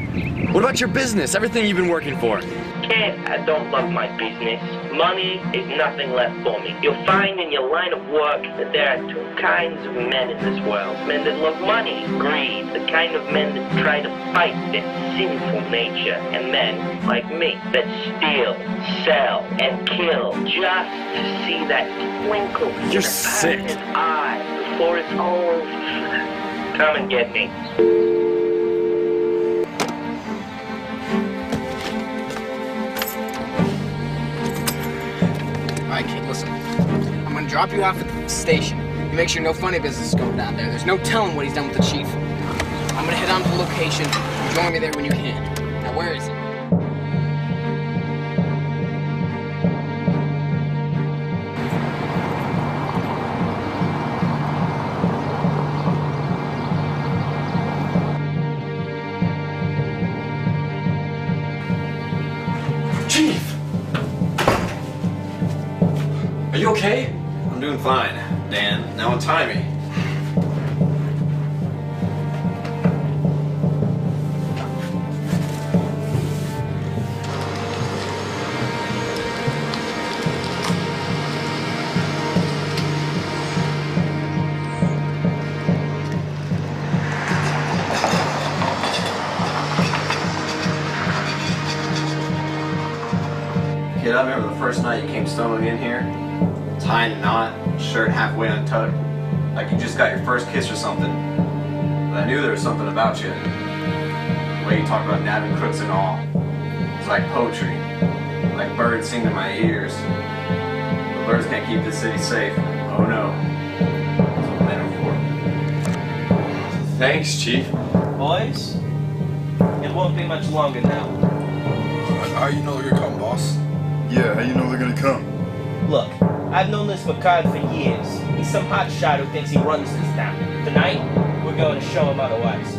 What about your business, everything you've been working for? Kid, I don't love my business. Money is nothing left for me. You'll find in your line of work that there are 2 kinds of men in this world. Men that love money, greed, the kind of men that try to fight their sinful nature. And men, like me, that steal, sell, and kill just to see that twinkle in You're a sick. person's eye before it's all over. Come and get me. Alright, kid, listen. I'm gonna drop you off at the station. You make sure no funny business is going down there. There's no telling what he's done with the chief. I'm gonna head on to the location. Join me there when you can. Now, where is he? Chief! Are you okay? I'm doing fine, Dan. Now untie me. I remember the first night you came stumbling in here, tying a knot, shirt halfway untucked, like you just got your first kiss or something. But I knew there was something about you. The way you talked about nabbing crooks and all. It's like poetry, like birds sing to my ears. The birds can't keep this city safe. Oh no. That's what I'm in for. Thanks, Chief. Boys, it won't be much longer now. How you know they're gonna come, boss? Yeah, how you know they're gonna come? Look, I've known this McCard for years. He's some hotshot who thinks he runs this town. Tonight, we're going to show him otherwise.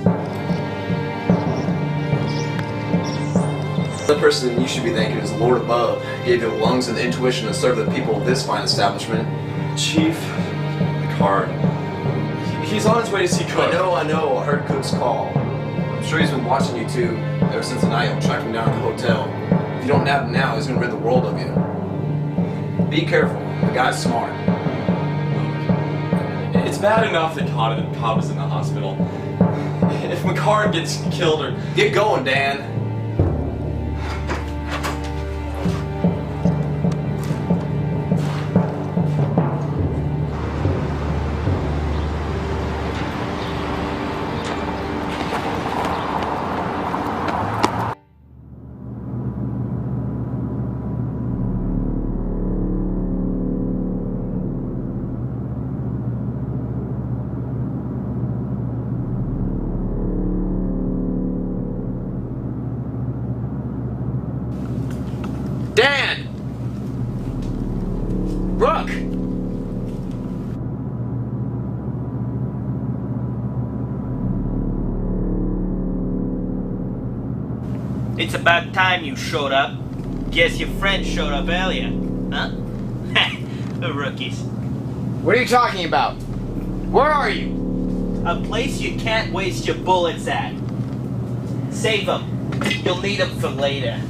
The person you should be thanking is the Lord above. Gave you the lungs and the intuition to serve the people of this fine establishment. Chief Picard. He's on his way to see Cook. I know. I heard Cook's call. I'm sure he's been watching you two ever since the night you tracked him down at the hotel. If you don't nab him now, he's gonna rid the world of you. Be careful. The guy's smart. It's bad enough that Cobb is in the hospital. If McCard gets killed or... Get going, Dan. Dan! Rook! It's about time you showed up. Guess your friend showed up earlier, huh? The rookies. What are you talking about? Where are you? A place you can't waste your bullets at. Save them. You'll need them for later.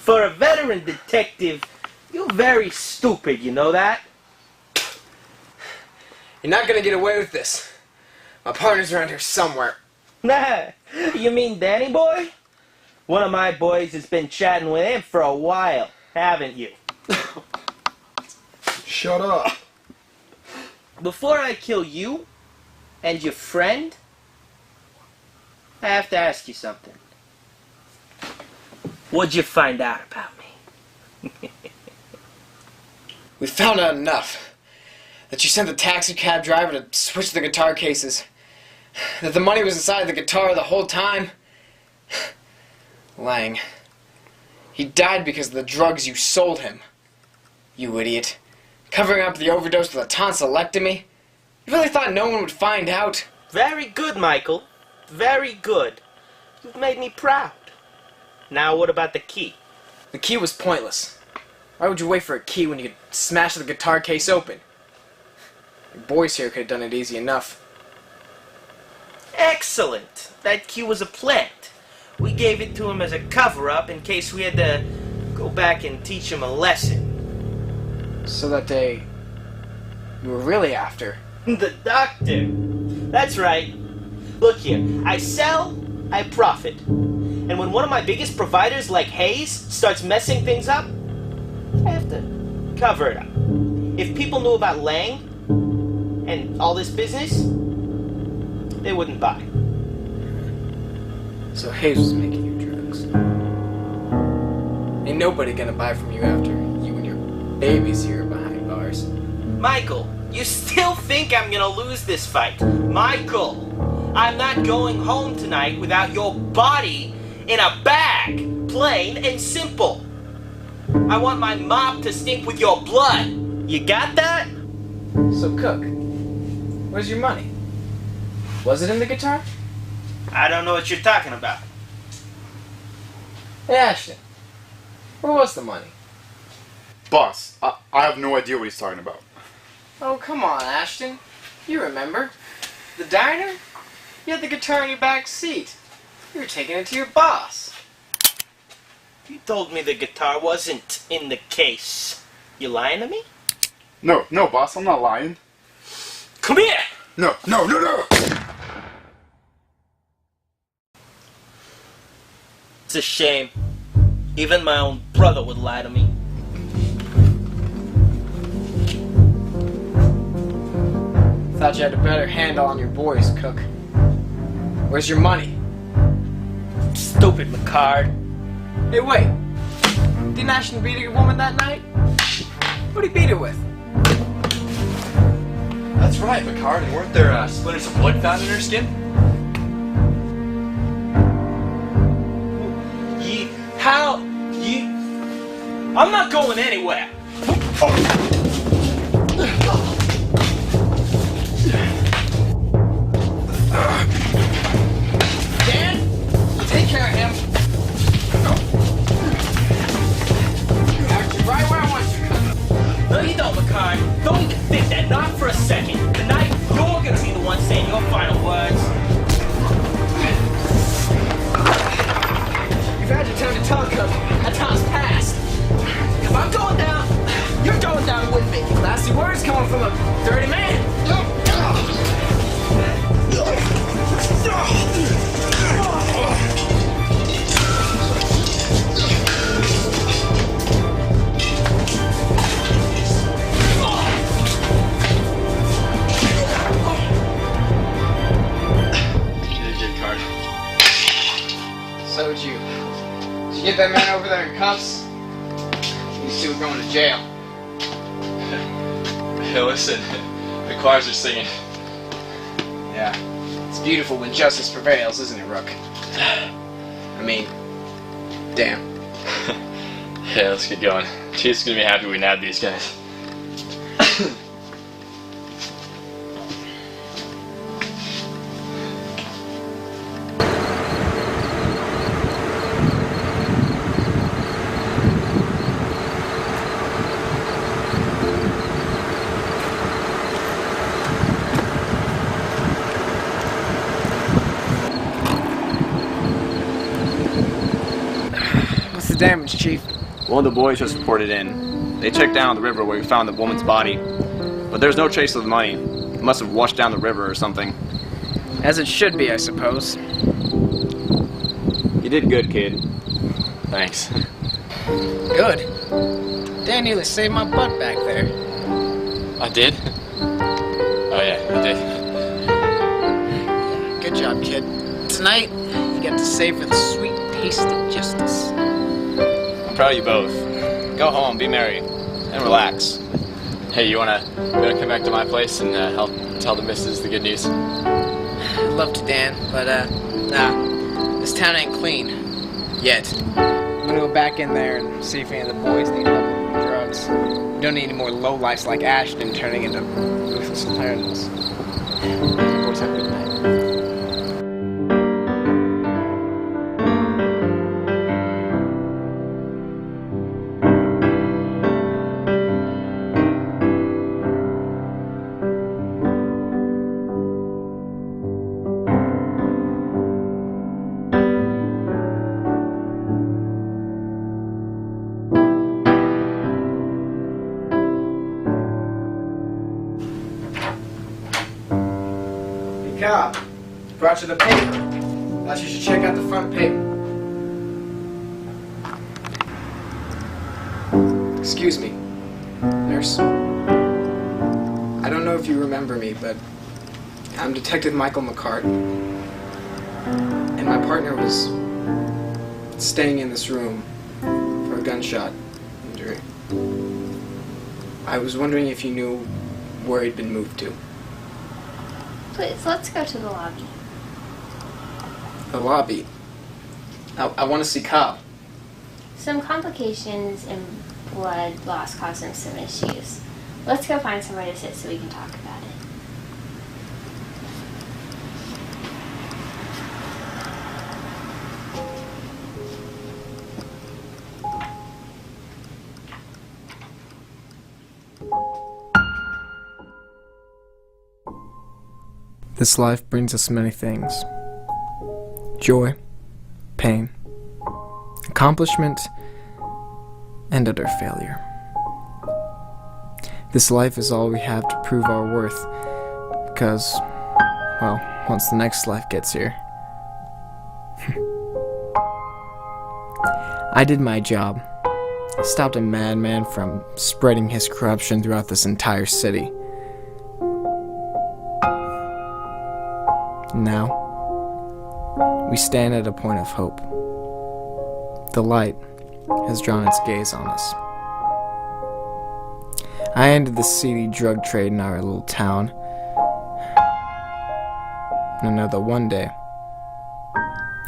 For a veteran detective, you're very stupid, you know that? You're not gonna get away with this. My partner's around here somewhere. Nah, you mean Danny boy? One of my boys has been chatting with him for a while, haven't you? Shut up. Before I kill you and your friend, I have to ask you something. What'd you find out about me? We found out enough. That you sent the taxi cab driver to switch the guitar cases. That the money was inside the guitar the whole time. Lang. He died because of the drugs you sold him. You idiot. Covering up the overdose with a tonsillectomy? You really thought no one would find out? Very good, Michael. Very good. You've made me proud. Now what about the key? The key was pointless. Why would you wait for a key when you could smash the guitar case open? Your boys here could have done it easy enough. Excellent. That key was a plant. We gave it to him as a cover-up in case we had to go back and teach him a lesson. So that day, you were really after? The doctor. That's right. Look here, I sell, I profit. And when one of my biggest providers, like Hayes, starts messing things up, I have to cover it up. If people knew about Lang and all this business, they wouldn't buy. So Hayes was making you drugs. Ain't nobody gonna buy from you after you and your babies here behind bars. Michael, you still think I'm gonna lose this fight? Michael, I'm not going home tonight without your body in a bag. Plain and simple. I want my mop to stink with your blood. You got that? So, Cook, where's your money? Was it in the guitar? I don't know what you're talking about. Hey, Ashton, where was the money? Boss, I have no idea what he's talking about. Oh, come on, Ashton. You remember. The diner? You had the guitar in your back seat. You were taking it to your boss. You told me the guitar wasn't in the case. You lying to me? No, boss, I'm not lying. Come here! No. It's a shame. Even my own brother would lie to me. Thought you had a better handle on your boys, Cook. Where's your money? Stupid Macard. Hey, wait. Didn't Ashton beat a woman that night? What'd he beat her with? That's right, Picard. And weren't there splinters of blood found in her skin? I'm not going anywhere. Dan, take care of him. You're actually right where I want you, Cook. No, you don't, Macard. Don't even think that. Not for a second. Tonight, you're gonna be the one saying your final words. You've had your time to talk, Cook. That time's passed. If I'm going down, you're going down with me. Nasty words coming from a dirty man. So did you. Did you get that man over there in cuffs? These two are going to jail. Hey, listen. The choirs are singing. Yeah. It's beautiful when justice prevails, isn't it, Rook? I mean, damn. Yeah, let's get going. Chief's gonna be happy we nabbed these guys. What's the damage, Chief? One of the boys just reported in. They checked down the river where we found the woman's body, but there's no trace of the money. It must have washed down the river or something. As it should be, I suppose. You did good, kid. Thanks. Good. Dan nearly saved my butt back there. I did? Oh yeah, I did. Good job, kid. Tonight, you get to savor the sweet taste of justice. I'm proud of you both. Go home, be merry, and relax. Hey, you wanna come back to my place and help tell the missus the good news? I'd love to, Dan, but nah. This town ain't clean. Yet. I'm gonna go back in there and see if any of the boys need help with drugs. We don't need any more lowlifes like Ashton turning into ruthless tyrants. Boys, have a good night. Cobb, brought you the paper. Thought you should check out the front paper. Excuse me, nurse. I don't know if you remember me, but I'm Detective Michael McCart. And my partner was staying in this room for a gunshot injury. I was wondering if you knew where he'd been moved to. Please, let's go to the lobby. The lobby? I want to see Cobb. Some complications in blood loss caused him some issues. Let's go find somewhere to sit so we can talk about it. This life brings us many things. Joy, pain, accomplishment, and utter failure. This life is all we have to prove our worth because, well, once the next life gets here. I did my job. I stopped a madman from spreading his corruption throughout this entire city. Now, we stand at a point of hope. The light has drawn its gaze on us. I ended the seedy drug trade in our little town. And I know that one day,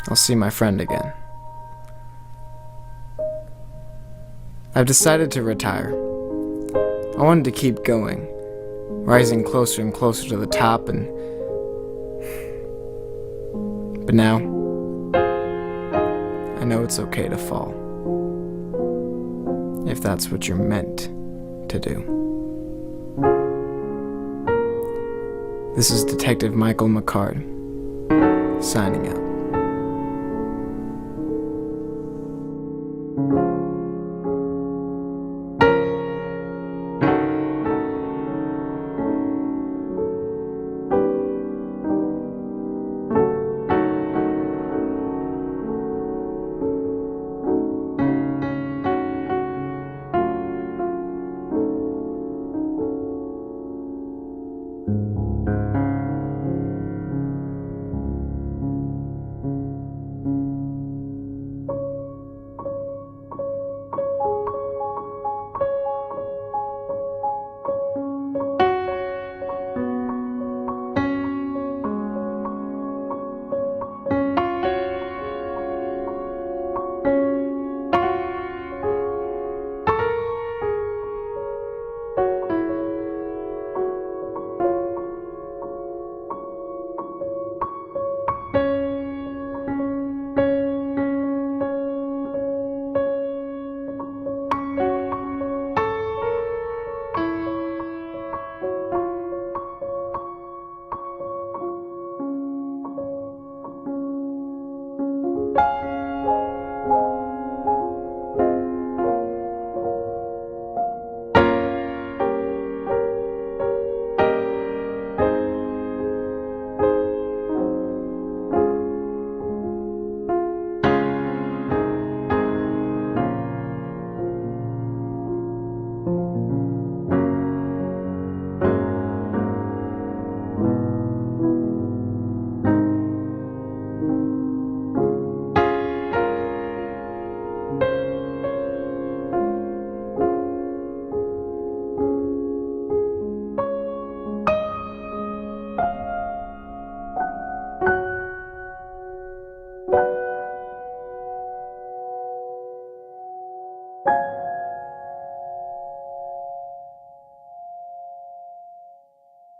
I'll see my friend again. I've decided to retire. I wanted to keep going, rising closer and closer to the top, but now, I know it's okay to fall. If that's what you're meant to do. This is Detective Michael McCard, signing out. Thank you.